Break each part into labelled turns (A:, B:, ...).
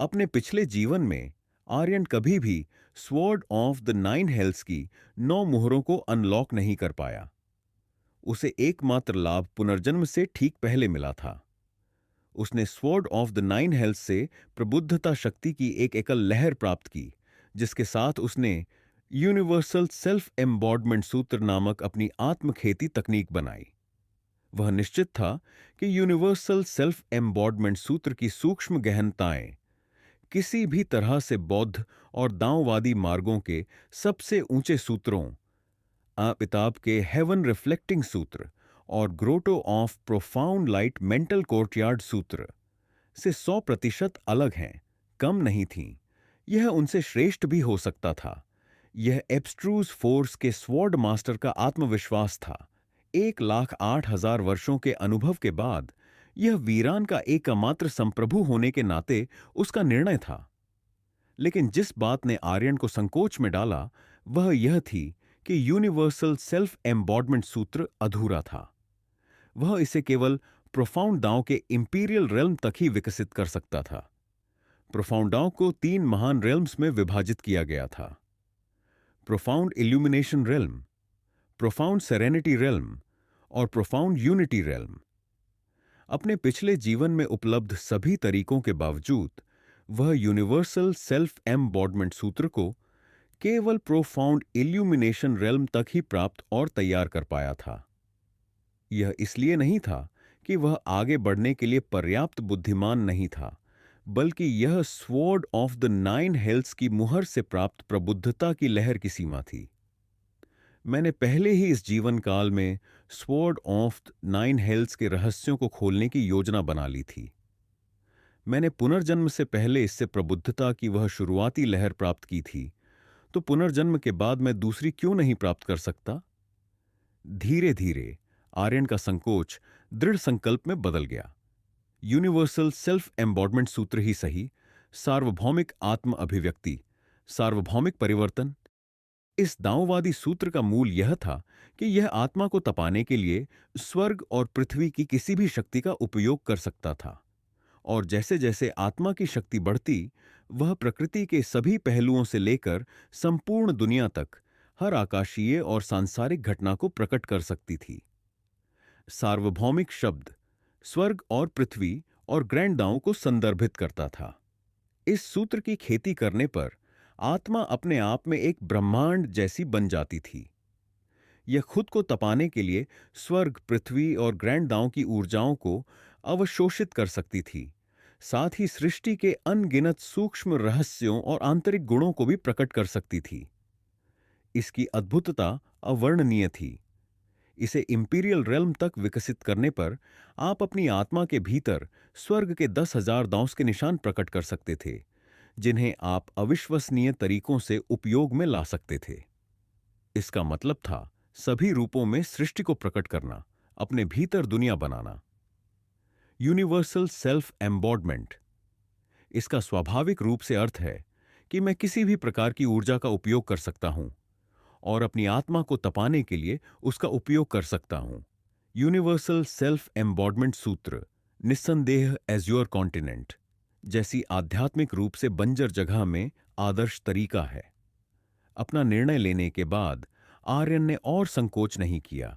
A: अपने पिछले जीवन में आर्यन कभी भी स्वॉर्ड ऑफ द नाइन हेल्स की 9 मुहरों को अनलॉक नहीं कर पाया। उसे एकमात्र लाभ पुनर्जन्म से ठीक पहले मिला था। उसने स्वॉर्ड ऑफ द नाइन हेल्स से प्रबुद्धता शक्ति की एक एकल लहर प्राप्त की, जिसके साथ उसने यूनिवर्सल सेल्फ एम्बॉडमेंट सूत्र नामक अपनी आत्मखेती तकनीक बनाई। वह निश्चित था कि यूनिवर्सल सेल्फ एम्बॉडमेंट सूत्र की सूक्ष्म गहनताएं किसी भी तरह से बौद्ध और दांववादी मार्गों के सबसे ऊंचे सूत्रों अमिताभ के हेवन रिफ्लेक्टिंग सूत्र और grotto of profound light mental courtyard सूत्र से 100% अलग हैं, कम नहीं थीं। यह उनसे श्रेष्ठ भी हो सकता था। यह एब्स्ट्रूज फोर्स के स्वॉर्ड मास्टर का आत्मविश्वास था। 1,08,000 वर्षों के अनुभव के बाद यह वीरान का एकमात्र संप्रभु होने के नाते उसका निर्णय था। लेकिन जिस बात ने आर्यन को संकोच में डाला वह यह थी कि यूनिवर्सल सेल्फ एम्बॉडमेंट सूत्र अधूरा था। वह इसे केवल प्रोफाउंड दांव के इंपीरियल रेल्म तक ही विकसित कर सकता था। प्रोफाउंड दांव को 3 महान रेल्म्स में विभाजित किया गया था: profound illumination realm, profound serenity realm और प्रोफाउंड यूनिटी रेल्म। अपने पिछले जीवन में उपलब्ध सभी तरीकों के बावजूद वह यूनिवर्सल सेल्फ एम्बॉडमेंट सूत्र को केवल प्रोफाउंड इल्यूमिनेशन रेल्म तक ही प्राप्त और तैयार कर पाया था। यह इसलिए नहीं था कि वह आगे बढ़ने के लिए पर्याप्त बुद्धिमान नहीं था, बल्कि यह स्वॉर्ड ऑफ द नाइन हेल्स की मुहर से प्राप्त प्रबुद्धता की लहर की सीमा थी। मैंने पहले ही इस जीवन काल में स्वॉर्ड ऑफ द नाइन हेल्स के रहस्यों को खोलने की योजना बना ली थी। मैंने पुनर्जन्म से पहले इससे प्रबुद्धता की वह शुरुआती लहर प्राप्त की थी, तो पुनर्जन्म के बाद मैं दूसरी क्यों नहीं प्राप्त कर सकता? धीरे धीरे आर्यन का संकोच दृढ़ संकल्प में बदल गया। यूनिवर्सल सेल्फ एम्बॉडमेंट सूत्र ही सही, सार्वभौमिक आत्म अभिव्यक्ति, सार्वभौमिक परिवर्तन, इस दांववादी सूत्र का मूल यह था कि यह आत्मा को तपाने के लिए स्वर्ग और पृथ्वी की किसी भी शक्ति का उपयोग कर सकता था। और जैसे जैसे आत्मा की शक्ति बढ़ती, वह प्रकृति के सभी पहलुओं से लेकर संपूर्ण दुनिया तक हर आकाशीय और सांसारिक घटना को प्रकट कर सकती थी। सार्वभौमिक शब्द स्वर्ग और पृथ्वी और ग्रैंड दांव को संदर्भित करता था। इस सूत्र की खेती करने पर आत्मा अपने आप में एक ब्रह्मांड जैसी बन जाती थी। यह खुद को तपाने के लिए स्वर्ग, पृथ्वी और ग्रैंड दांव की ऊर्जाओं को अवशोषित कर सकती थी, साथ ही सृष्टि के अनगिनत सूक्ष्म रहस्यों और आंतरिक गुणों को भी प्रकट कर सकती थी। इसकी अद्भुतता अवर्णनीय थी। इसे इंपीरियल रेल्म तक विकसित करने पर आप अपनी आत्मा के भीतर स्वर्ग के 10,000 दांव के निशान प्रकट कर सकते थे, जिन्हें आप अविश्वसनीय तरीकों से उपयोग में ला सकते थे। इसका मतलब था सभी रूपों में सृष्टि को प्रकट करना, अपने भीतर दुनिया बनाना। यूनिवर्सल सेल्फ एम्बॉडमेंट, इसका स्वाभाविक रूप से अर्थ है कि मैं किसी भी प्रकार की ऊर्जा का उपयोग कर सकता हूं और अपनी आत्मा को तपाने के लिए उसका उपयोग कर सकता हूं। यूनिवर्सल सेल्फ एम्बॉडमेंट सूत्र निस्संदेह एज्योर कॉन्टिनेंट जैसी आध्यात्मिक रूप से बंजर जगह में आदर्श तरीका है। अपना निर्णय लेने के बाद आर्यन ने और संकोच नहीं किया।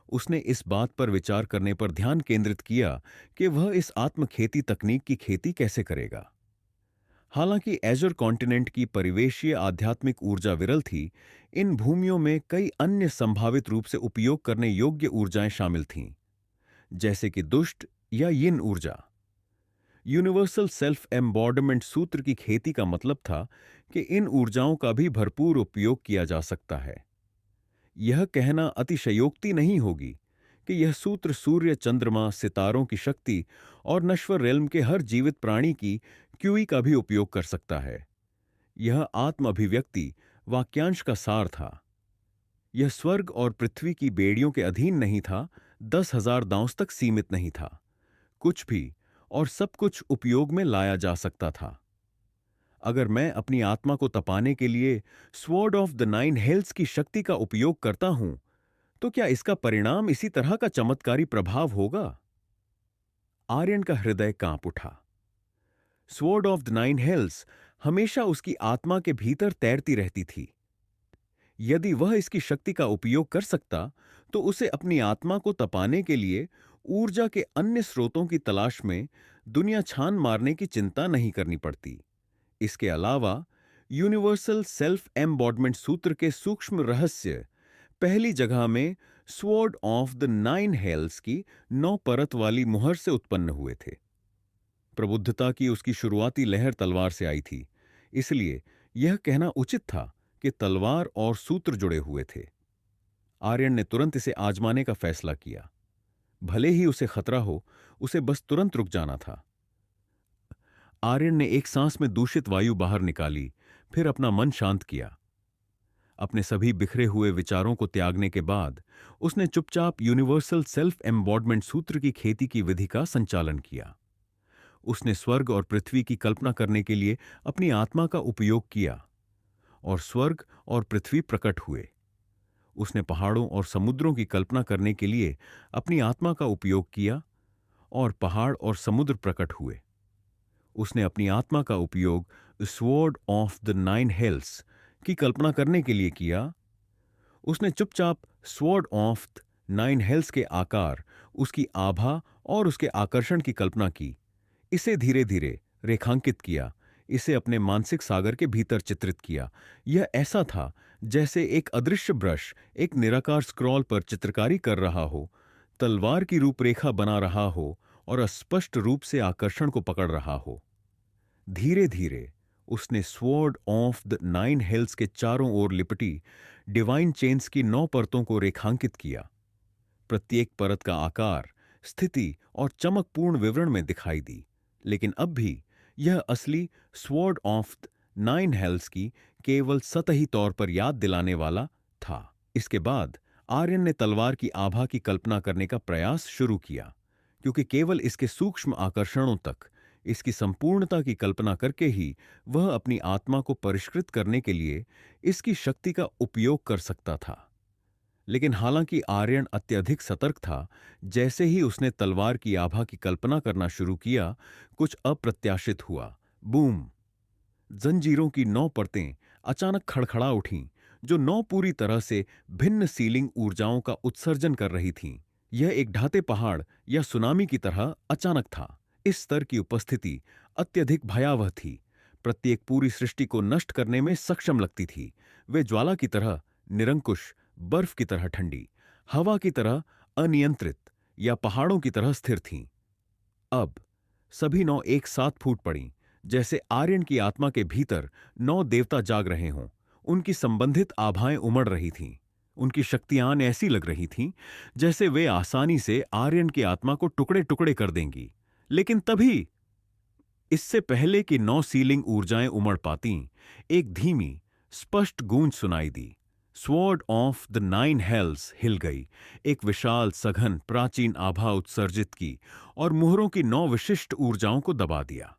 A: उसने इस बात पर विचार करने पर ध्यान केंद्रित किया कि वह इस आत्मखेती तकनीक की खेती कैसे करेगा। हालांकि एजर कॉन्टिनेंट की परिवेशीय आध्यात्मिक ऊर्जा विरल थी, इन भूमियों में कई अन्य संभावित रूप से उपयोग करने योग्य ऊर्जाएं शामिल थीं, जैसे कि दुष्ट या यिन ऊर्जा। यूनिवर्सल सेल्फ एम्बॉडमेंट सूत्र की खेती का मतलब था कि इन ऊर्जाओं का भी भरपूर उपयोग किया जा सकता है। यह कहना अतिशयोक्ति नहीं होगी कि यह सूत्र सूर्य, चंद्रमा, सितारों की शक्ति और नश्वर रेल्म के हर जीवित प्राणी की क्यूई का भी उपयोग कर सकता है। यह आत्म अभिव्यक्ति वाक्यांश का सार था। यह स्वर्ग और पृथ्वी की बेड़ियों के अधीन नहीं था, 10,000 दांव तक सीमित नहीं था। कुछ भी और सब कुछ उपयोग में लाया जा सकता था। अगर मैं अपनी आत्मा को तपाने के लिए स्वॉर्ड ऑफ द नाइन हेल्स की शक्ति का उपयोग करता हूं, तो क्या इसका परिणाम इसी तरह का चमत्कारी प्रभाव होगा? आर्यन का हृदय कांप उठा। स्वॉर्ड ऑफ द नाइन हेल्स हमेशा उसकी आत्मा के भीतर तैरती रहती थी। यदि वह इसकी शक्ति का उपयोग कर सकता तो उसे अपनी आत्मा को तपाने के लिए ऊर्जा के अन्य स्रोतों की तलाश में दुनिया छान मारने की चिंता नहीं करनी पड़ती। इसके अलावा यूनिवर्सल सेल्फ एम्बॉडमेंट सूत्र के सूक्ष्म रहस्य पहली जगह में स्वॉर्ड ऑफ द नाइन हेल्स की 9 परत वाली मुहर से उत्पन्न हुए थे। प्रबुद्धता की उसकी शुरुआती लहर तलवार से आई थी, इसलिए यह कहना उचित था कि तलवार और सूत्र जुड़े हुए थे। आर्यन ने तुरंत इसे आजमाने का फैसला किया। भले ही उसे खतरा हो, उसे बस तुरंत रुक जाना था। आर्यन ने एक सांस में दूषित वायु बाहर निकाली, फिर अपना मन शांत किया। अपने सभी बिखरे हुए विचारों को त्यागने के बाद उसने चुपचाप यूनिवर्सल सेल्फ एम्बॉडमेंट सूत्र की खेती की विधि का संचालन किया। उसने स्वर्ग और पृथ्वी की कल्पना करने के लिए अपनी आत्मा का उपयोग किया और स्वर्ग और पृथ्वी प्रकट हुए। उसने पहाड़ों और समुद्रों की कल्पना करने के लिए अपनी आत्मा का उपयोग किया और पहाड़ और समुद्र प्रकट हुए। उसने अपनी आत्मा का उपयोग स्वॉर्ड ऑफ द नाइन हेल्स की कल्पना करने के लिए किया। उसने चुपचाप स्वॉर्ड ऑफ द नाइन हेल्स के आकार, उसकी आभा और उसके आकर्षण की कल्पना की। इसे धीरे धीरे रेखांकित किया, इसे अपने मानसिक सागर के भीतर चित्रित किया। यह ऐसा था जैसे एक अदृश्य ब्रश एक निराकार स्क्रॉल पर चित्रकारी कर रहा हो, तलवार की रूपरेखा बना रहा हो और अस्पष्ट रूप से आकर्षण को पकड़ रहा हो। धीरे धीरे उसने स्वॉर्ड ऑफ द नाइन हेल्स के चारों ओर लिपटी डिवाइन चेन्स की 9 परतों को रेखांकित किया। प्रत्येक परत का आकार, स्थिति और चमकपूर्ण विवरण में दिखाई दी, लेकिन अब भी यह असली स्वॉर्ड ऑफ द नाइन हेल्स की केवल सतही तौर पर याद दिलाने वाला था। इसके बाद आर्यन ने तलवार की आभा की कल्पना करने का प्रयास शुरू किया, क्योंकि केवल इसके सूक्ष्म आकर्षणों तक, इसकी संपूर्णता की कल्पना करके ही वह अपनी आत्मा को परिष्कृत करने के लिए इसकी शक्ति का उपयोग कर सकता था। लेकिन हालांकि आर्यन अत्यधिक सतर्क था, जैसे ही उसने तलवार की आभा की कल्पना करना शुरू किया, कुछ अप्रत्याशित हुआ। बूम! जंजीरों की 9 परतें अचानक खड़खड़ा उठीं, जो 9 पूरी तरह से भिन्न सीलिंग ऊर्जाओं का उत्सर्जन कर रही थीं। यह एक ढाते पहाड़ या सुनामी की तरह अचानक था। इस स्तर की उपस्थिति अत्यधिक भयावह थी, प्रत्येक पूरी सृष्टि को नष्ट करने में सक्षम लगती थी। वे ज्वाला की तरह निरंकुश, बर्फ की तरह ठंडी, हवा की तरह अनियंत्रित या पहाड़ों की तरह स्थिर थीं। अब सभी 9 एक साथ फूट पड़ीं, जैसे आर्यन की आत्मा के भीतर 9 देवता जाग रहे हों। उनकी संबंधित आभाएं उमड़ रही थीं। उनकी शक्तियां ऐसी लग रही थीं जैसे वे आसानी से आर्यन की आत्मा को टुकड़े टुकड़े कर देंगी। लेकिन तभी, इससे पहले कि 9 सीलिंग ऊर्जाएं उमड़ पातीं, एक धीमी, स्पष्ट गूंज सुनाई दी। स्वॉर्ड ऑफ द नाइन हेल्स हिल गई, एक विशाल, सघन, प्राचीन आभा उत्सर्जित की और मुहरों की 9 विशिष्ट ऊर्जाओं को दबा दिया।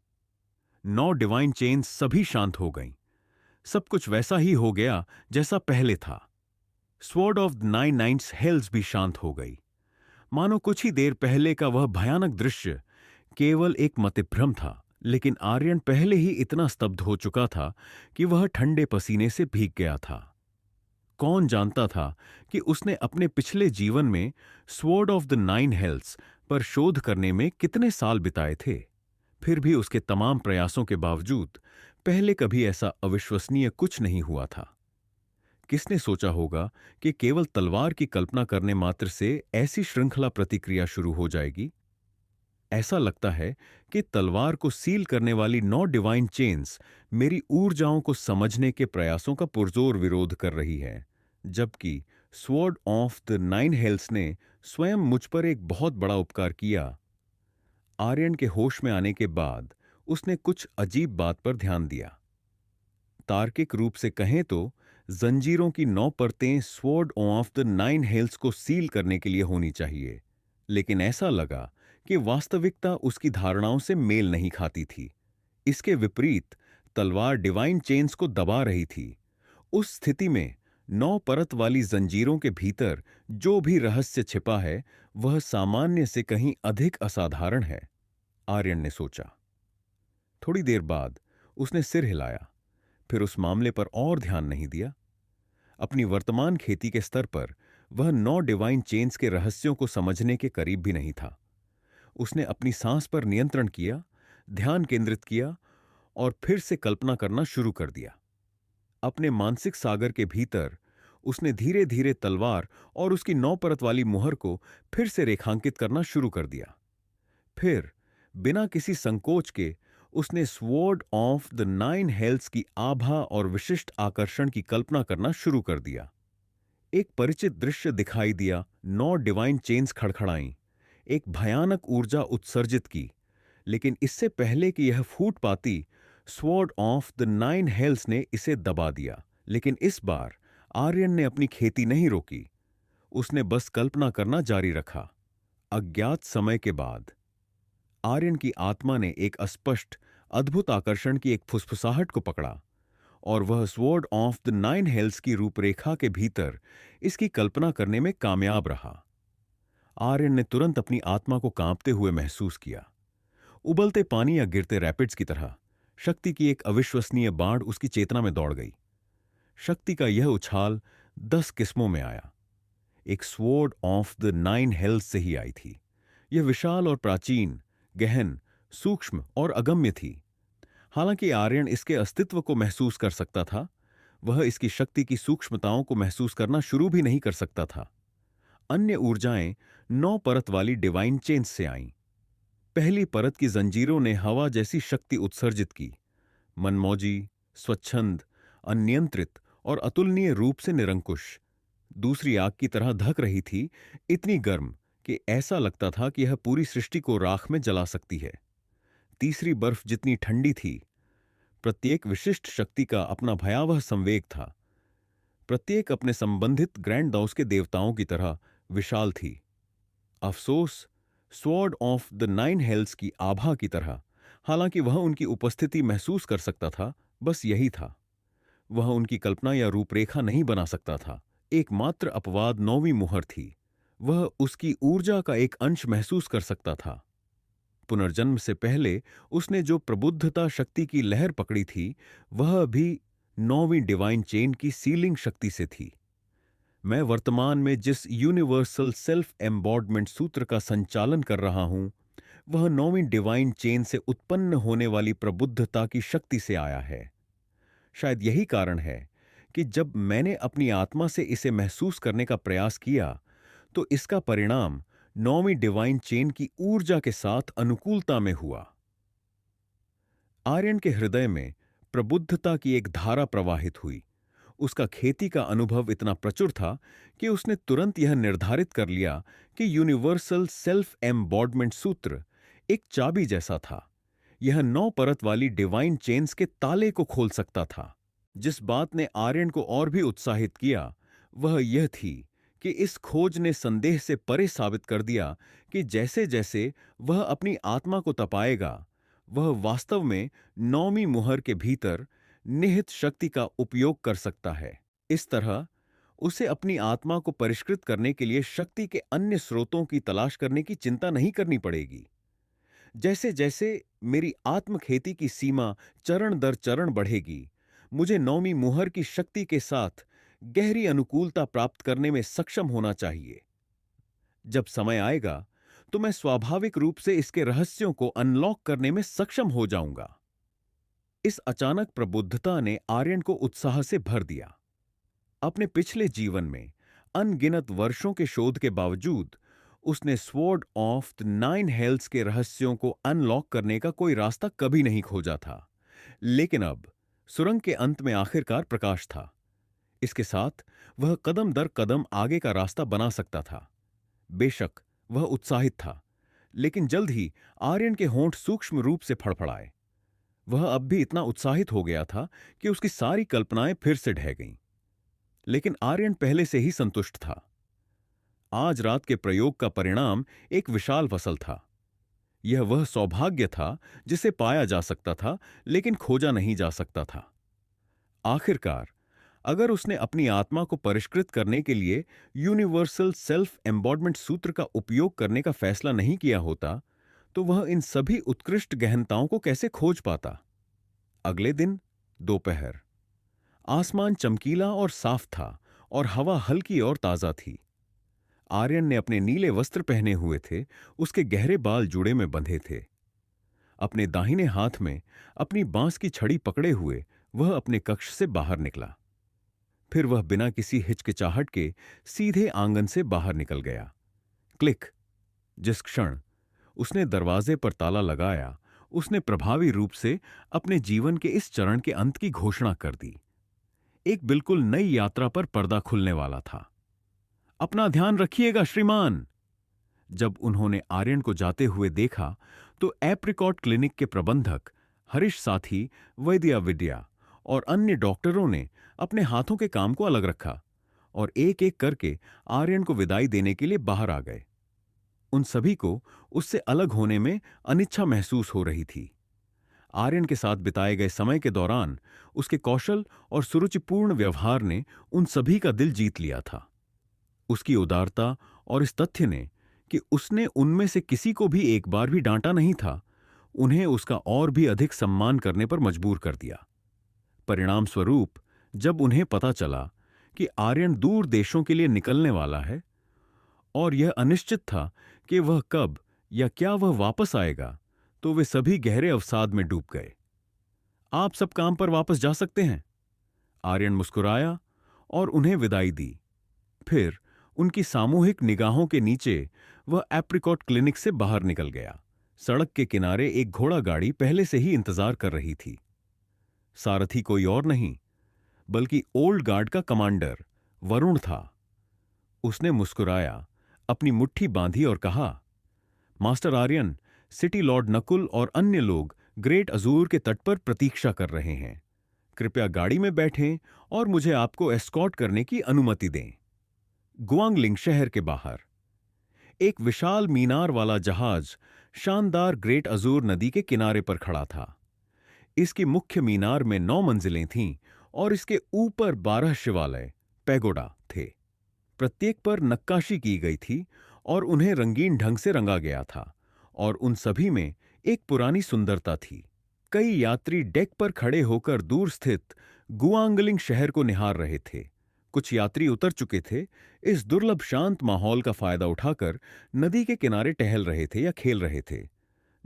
A: 9 डिवाइन चेन्स सभी शांत हो गईं। सब कुछ वैसा ही हो गया जैसा पहले था। Sword of the nine nines hells भी शांत हो गई, मानो कुछ ही देर पहले का वह भयानक दृश्य केवल एक मतिभ्रम था। लेकिन आर्यन पहले ही इतना स्तब्ध हो चुका था कि वह ठंडे पसीने से भीग गया था। कौन जानता था कि उसने अपने पिछले जीवन में स्वॉर्ड ऑफ द नाइन हेल्स पर शोध करने में कितने साल बिताए थे। फिर भी उसके तमाम प्रयासों के बावजूद पहले कभी ऐसा अविश्वसनीय कुछ नहीं हुआ था। किसने सोचा होगा कि केवल तलवार की कल्पना करने मात्र से ऐसी श्रृंखला प्रतिक्रिया शुरू हो जाएगी। ऐसा लगता है कि तलवार को सील करने वाली 9 डिवाइन चेन्स मेरी ऊर्जाओं को समझने के प्रयासों का पुरजोर विरोध कर रही है, जबकि स्वॉर्ड ऑफ द नाइन हेल्स ने स्वयं मुझ पर एक बहुत बड़ा उपकार किया। आर्यन के होश में आने के बाद उसने कुछ अजीब बात पर ध्यान दिया। तार्किक रूप से कहें तो जंजीरों की 9 परतें स्वॉर्ड ऑफ द नाइन हेल्स को सील करने के लिए होनी चाहिए, लेकिन ऐसा लगा कि वास्तविकता उसकी धारणाओं से मेल नहीं खाती थी। इसके विपरीत तलवार डिवाइन चेन्स को दबा रही थी। उस स्थिति में 9 परत वाली जंजीरों के भीतर जो भी रहस्य छिपा है, वह सामान्य से कहीं अधिक असाधारण है, आर्यन ने सोचा। थोड़ी देर बाद उसने सिर हिलाया, फिर उस मामले पर और ध्यान नहीं दिया। अपनी वर्तमान खेती के स्तर पर वह 9 डिवाइन चेन्स के रहस्यों को समझने के करीब भी नहीं था। उसने अपनी सांस पर नियंत्रण किया, ध्यान केंद्रित किया और फिर से कल्पना करना शुरू कर दिया। अपने मानसिक सागर के भीतर उसने धीरे धीरे तलवार और उसकी 9 परत वाली मुहर को फिर से रेखांकित करना शुरू कर दिया। फिर बिना किसी संकोच के उसने स्वॉर्ड ऑफ द 9 हेल्स की आभा और विशिष्ट आकर्षण की कल्पना करना शुरू कर दिया। एक परिचित दृश्य दिखाई दिया। 9 डिवाइन चेन्स खड़खड़ाईं, एक भयानक ऊर्जा उत्सर्जित की। लेकिन इससे पहले कि यह फूट पाती, स्वॉर्ड ऑफ द 9 हेल्स ने इसे दबा दिया। लेकिन इस बार आर्यन ने अपनी खेती नहीं रोकी। उसने बस कल्पना करना जारी रखा। अज्ञात समय के बाद आर्यन की आत्मा ने एक अस्पष्ट, अद्भुत आकर्षण की एक फुसफुसाहट को पकड़ा और वह स्वॉर्ड ऑफ द 9 हेल्स की रूपरेखा के भीतर इसकी कल्पना करने में कामयाब रहा। आर्यन ने तुरंत अपनी आत्मा को कांपते हुए महसूस किया। उबलते पानी या गिरते रैपिड्स की तरह शक्ति की एक अविश्वसनीय बाढ़ उसकी चेतना में दौड़ गई। शक्ति का यह उछाल 10 किस्मों में आया। एक स्वॉर्ड ऑफ द 9 हेल्स से ही आई थी। यह विशाल और प्राचीन, गहन, सूक्ष्म और अगम्य थी। हालांकि आर्यन इसके अस्तित्व को महसूस कर सकता था, वह इसकी शक्ति की सूक्ष्मताओं को महसूस करना शुरू भी नहीं कर सकता था। अन्य ऊर्जाएं 9 परत वाली डिवाइन चेन्स से आईं। पहली परत की जंजीरों ने हवा जैसी शक्ति उत्सर्जित की, मनमौजी, स्वच्छंद, अनियंत्रित और अतुलनीय रूप से निरंकुश। दूसरी आग की तरह धक रही थी, इतनी गर्म कि ऐसा लगता था कि यह पूरी सृष्टि को राख में जला सकती है। तीसरी बर्फ जितनी ठंडी थी, प्रत्येक विशिष्ट शक्ति का अपना भयावह संवेग था। प्रत्येक अपने संबंधित ग्रैंड दाउस के देवताओं की तरह विशाल थी। अफसोस, स्वॉर्ड ऑफ द 9 हेल्स की आभा की तरह, हालांकि वह उनकी उपस्थिति महसूस कर सकता था, बस यही था। वह उनकी कल्पना या रूपरेखा नहीं बना सकता था। एकमात्र अपवाद 9वीं मुहर थी। वह उसकी ऊर्जा का एक अंश महसूस कर सकता था। पुनर्जन्म से पहले उसने जो प्रबुद्धता शक्ति की लहर पकड़ी थी, वह भी 9वीं डिवाइन चेन की सीलिंग शक्ति से थी। मैं वर्तमान में जिस यूनिवर्सल सेल्फ एम्बॉडमेंट सूत्र का संचालन कर रहा हूं, वह 9वीं डिवाइन चेन से उत्पन्न होने वाली प्रबुद्धता की शक्ति से आया है। शायद यही कारण है कि जब मैंने अपनी आत्मा से इसे महसूस करने का प्रयास किया, तो इसका परिणाम 9वीं डिवाइन चेन की ऊर्जा के साथ अनुकूलता में हुआ। आर्यन के हृदय में प्रबुद्धता की एक धारा प्रवाहित हुई। उसका खेती का अनुभव इतना प्रचुर था कि उसने तुरंत यह निर्धारित कर लिया कि यूनिवर्सल सेल्फ एम्बॉडमेंट सूत्र एक चाबी जैसा था। यह 9 परत वाली डिवाइन चेन्स के ताले को खोल सकता था। जिस बात ने आर्यन को और भी उत्साहित किया, वह यह थी कि इस खोज ने संदेह से परे साबित कर दिया कि जैसे जैसे वह अपनी आत्मा को तपाएगा, वह वास्तव में 9वीं मुहर के भीतर निहित शक्ति का उपयोग कर सकता है। इस तरह उसे अपनी आत्मा को परिष्कृत करने के लिए शक्ति के अन्य स्रोतों की तलाश करने की चिंता नहीं करनी पड़ेगी। जैसे जैसे मेरी आत्मखेती की सीमा चरण दर चरण बढ़ेगी, मुझे 9वीं मुहर की शक्ति के साथ गहरी अनुकूलता प्राप्त करने में सक्षम होना चाहिए। जब समय आएगा, तो मैं स्वाभाविक रूप से इसके रहस्यों को अनलॉक करने में सक्षम हो जाऊंगा। इस अचानक प्रबुद्धता ने आर्यन को उत्साह से भर दिया। अपने पिछले जीवन में अनगिनत वर्षों के शोध के बावजूद उसने स्वॉर्ड ऑफ द 9 हेल्स के रहस्यों को अनलॉक करने का कोई रास्ता कभी नहीं खोजा था। लेकिन अब सुरंग के अंत में आखिरकार प्रकाश था। इसके साथ वह कदम दर कदम आगे का रास्ता बना सकता था। बेशक वह उत्साहित था, लेकिन जल्द ही आर्यन के होंठ सूक्ष्म रूप से फड़फड़ाए। वह अब भी इतना उत्साहित हो गया था कि उसकी सारी कल्पनाएं फिर से ढह गईं। लेकिन आर्यन पहले से ही संतुष्ट था। आज रात के प्रयोग का परिणाम एक विशाल फसल था। यह वह सौभाग्य था जिसे पाया जा सकता था, लेकिन खोजा नहीं जा सकता था। आखिरकार, अगर उसने अपनी आत्मा को परिष्कृत करने के लिए यूनिवर्सल सेल्फ एम्बॉडमेंट सूत्र का उपयोग करने का फैसला नहीं किया होता, तो वह इन सभी उत्कृष्ट गहनताओं को कैसे खोज पाता। अगले दिन दोपहर, आसमान चमकीला और साफ था और हवा हल्की और ताजा थी। आर्यन ने अपने नीले वस्त्र पहने हुए थे, उसके गहरे बाल जुड़े में बंधे थे। अपने दाहिने हाथ में अपनी बांस की छड़ी पकड़े हुए वह अपने कक्ष से बाहर निकला। फिर वह बिना किसी हिचकिचाहट के सीधे आंगन से बाहर निकल गया। क्लिक। जिस क्षण उसने दरवाजे पर ताला लगाया, उसने प्रभावी रूप से अपने जीवन के इस चरण के अंत की घोषणा कर दी। एक बिल्कुल नई यात्रा पर पर्दा खुलने वाला था। अपना ध्यान रखिएगा श्रीमान। जब उन्होंने आर्यन को जाते हुए देखा तो एप्रिकॉट क्लिनिक के प्रबंधक हरीश साथी, वैद्या विद्या और अन्य डॉक्टरों ने अपने हाथों के काम को अलग रखा और एक एक करके आर्यन को विदाई देने के लिए बाहर आ गए। उन सभी को उससे अलग होने में अनिच्छा महसूस हो रही थी। आर्यन के साथ बिताए गए समय के दौरान उसके कौशल और सुरुचिपूर्ण व्यवहार ने उन सभी का दिल जीत लिया था। उसकी उदारता और इस तथ्य ने कि उसने उनमें से किसी को भी एक बार भी डांटा नहीं था, उन्हें उसका और भी अधिक सम्मान करने पर मजबूर कर दिया। परिणाम स्वरूप जब उन्हें पता चला कि आर्यन दूर देशों के लिए निकलने वाला है और यह अनिश्चित था कि वह कब या क्या वह वापस आएगा, तो वे सभी गहरे अवसाद में डूब गए। आप सब काम पर वापस जा सकते हैं। आर्यन मुस्कुराया और उन्हें विदाई दी। फिर उनकी सामूहिक निगाहों के नीचे वह एप्रिकॉट क्लिनिक से बाहर निकल गया। सड़क के किनारे एक घोड़ा गाड़ी पहले से ही इंतजार कर रही थी। सारथी कोई और नहीं बल्कि ओल्ड गार्ड का कमांडर वरुण था। उसने मुस्कुराया, अपनी मुट्ठी बांधी और कहा, master Aryan, city lord Nakul और अन्य लोग ग्रेट अजूर के तट पर प्रतीक्षा कर रहे हैं। कृपया गाड़ी में बैठें और मुझे आपको एस्कॉर्ट करने की अनुमति दें। गुआंगलिंग शहर के बाहर एक विशाल मीनार वाला जहाज शानदार ग्रेट अजूर नदी के किनारे पर खड़ा था। इसकी मुख्य मीनार में 9 मंजिलें थीं और इसके ऊपर 12 शिवालय पैगोडा थे। प्रत्येक पर नक्काशी की गई थी और उन्हें रंगीन ढंग से रंगा गया था और उन सभी में एक पुरानी सुंदरता थी। कई यात्री डेक पर खड़े होकर दूर स्थित गुआंगलिंग शहर को निहार रहे थे। कुछ यात्री उतर चुके थे, इस दुर्लभ शांत माहौल का फायदा उठाकर नदी के किनारे टहल रहे थे या खेल रहे थे,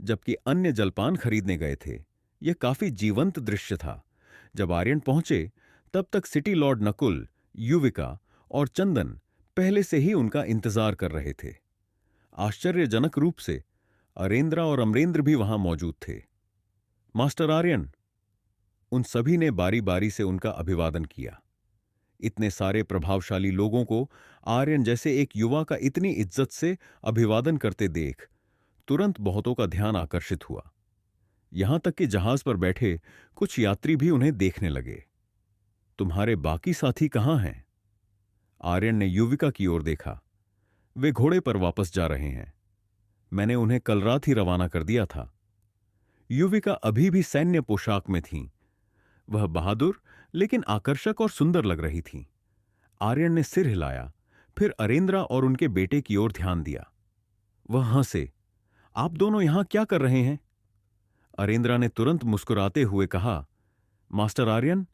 A: जबकि अन्य जलपान खरीदने गए थे। यह काफी जीवंत दृश्य था। जब आर्यन पहुंचे तब तक सिटी लॉर्ड नकुल, युविका और चंदन पहले से ही उनका इंतजार कर रहे थे। आश्चर्यजनक रूप से अरेंद्रा और अमरेंद्र भी वहां मौजूद थे। मास्टर आर्यन, उन सभी ने बारी बारी से उनका अभिवादन किया। इतने सारे प्रभावशाली लोगों को आर्यन जैसे एक युवा का इतनी इज्जत से अभिवादन करते देख तुरंत बहुतों का ध्यान आकर्षित हुआ। यहां तक कि जहाज पर बैठे कुछ यात्री भी उन्हें देखने लगे। तुम्हारे बाकी साथी कहां हैं? आर्यन ने युविका की ओर देखा। वे घोड़े पर वापस जा रहे हैं। मैंने उन्हें कल रात ही रवाना कर दिया था। युविका अभी भी सैन्य पोशाक में थीं। वह बहादुर लेकिन आकर्षक और सुंदर लग रही थीं। आर्यन ने सिर हिलाया, फिर अरेंद्रा और उनके बेटे की ओर ध्यान दिया। वह हंसे। आप दोनों यहां क्या कर रहे हैं? अरेंद्रा ने तुरंत मुस्कुराते हुए कहा, मास्टर आर्यन,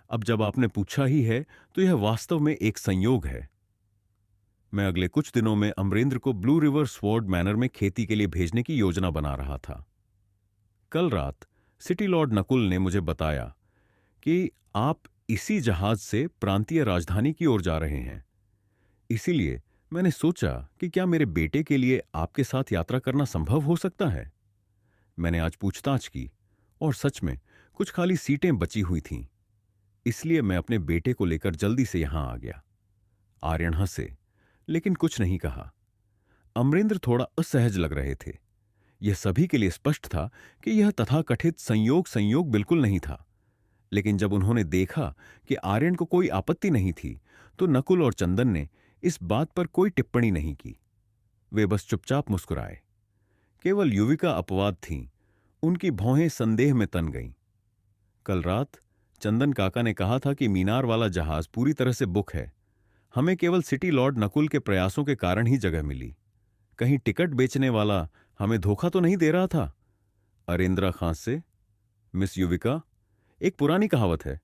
A: अब जब आपने पूछा ही है तो यह वास्तव में एक संयोग है। मैं अगले कुछ दिनों में अमरेंद्र को ब्लू रिवर स्वॉर्ड मैनर में खेती के लिए भेजने की योजना बना रहा था। कल रात सिटी लॉर्ड नकुल ने मुझे बताया कि आप इसी जहाज से प्रांतीय राजधानी की ओर जा रहे हैं। इसीलिए मैंने सोचा कि क्या मेरे बेटे के लिए आपके साथ यात्रा करना संभव हो सकता है। मैंने आज पूछताछ की और सच में कुछ खाली सीटें बची हुई थीं। इसलिए मैं अपने बेटे को लेकर जल्दी से यहां आ गया। आर्यन हंसे लेकिन कुछ नहीं कहा। अमरेंद्र थोड़ा असहज लग रहे थे। यह सभी के लिए स्पष्ट था कि यह तथाकथित संयोग बिल्कुल नहीं था। लेकिन जब उन्होंने देखा कि आर्यन को कोई आपत्ति नहीं थी तो नकुल और चंदन ने इस बात पर कोई टिप्पणी नहीं की। वे बस चुपचाप मुस्कुराए। केवल युविका अपवाद थीं। उनकी भौहें संदेह में तन गईं। कल रात चंदन काका ने कहा था कि मीनार वाला जहाज पूरी तरह से बुक है। हमें केवल सिटी लॉर्ड नकुल के प्रयासों के कारण ही जगह मिली। कहीं टिकट बेचने वाला हमें धोखा तो नहीं दे रहा था? अरेंद्रा खां से। मिस युविका, एक पुरानी कहावत है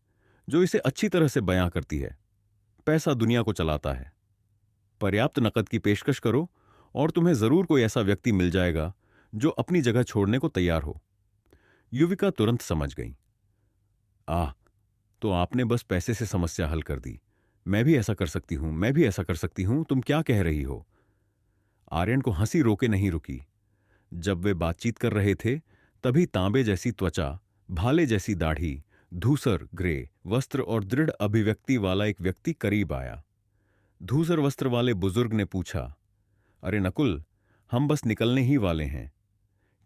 A: जो इसे अच्छी तरह से बयां करती है। पैसा दुनिया को चलाता है। पर्याप्त नकद की पेशकश करो और तुम्हें जरूर कोई ऐसा व्यक्ति मिल जाएगा जो अपनी जगह छोड़ने को तैयार हो। युविका तुरंत समझ गई। आह, तो आपने बस पैसे से समस्या हल कर दी। मैं भी ऐसा कर सकती हूं, मैं भी ऐसा कर सकती हूं, तुम क्या कह रही हो? आर्यन को हंसी रोके नहीं रुकी। जब वे बातचीत कर रहे थे तभी तांबे जैसी त्वचा, भाले जैसी दाढ़ी, धूसर ग्रे वस्त्र और दृढ़ अभिव्यक्ति वाला एक व्यक्ति करीब आया। धूसर वस्त्र वाले बुजुर्ग ने पूछा, अरे नकुल, हम बस निकलने ही वाले हैं।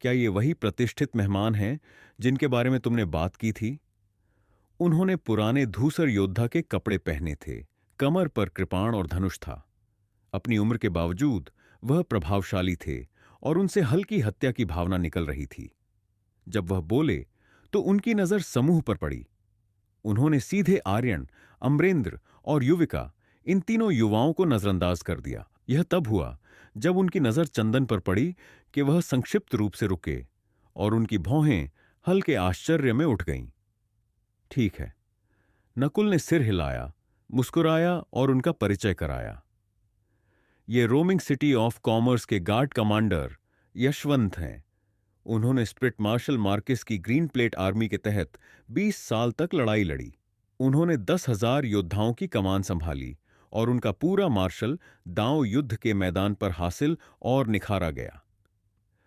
A: क्या ये वही प्रतिष्ठित मेहमान हैं जिनके बारे में तुमने बात की थी? उन्होंने पुराने धूसर योद्धा के कपड़े पहने थे। कमर पर कृपाण और धनुष था। अपनी उम्र के बावजूद वह प्रभावशाली थे और उनसे हल्की हत्या की भावना निकल रही थी। जब वह बोले तो उनकी नजर समूह पर पड़ी। उन्होंने सीधे आर्यन, अमरेंद्र और युविका, इन तीनों युवाओं को नजरअंदाज कर दिया। यह तब हुआ जब उनकी नजर चंदन पर पड़ी कि वह संक्षिप्त रूप से रुके और उनकी भौहें हल्के आश्चर्य में उठ गईं। ठीक है। नकुल ने सिर हिलाया, मुस्कुराया और उनका परिचय कराया। ये रोमिंग सिटी ऑफ कॉमर्स के गार्ड कमांडर यशवंत हैं। उन्होंने स्प्रिट मार्शल मार्किस की ग्रीन प्लेट आर्मी के तहत 20 साल तक लड़ाई लड़ी। उन्होंने 10,000 योद्धाओं की कमान संभाली और उनका पूरा मार्शल दांव युद्ध के मैदान पर हासिल और निखारा गया।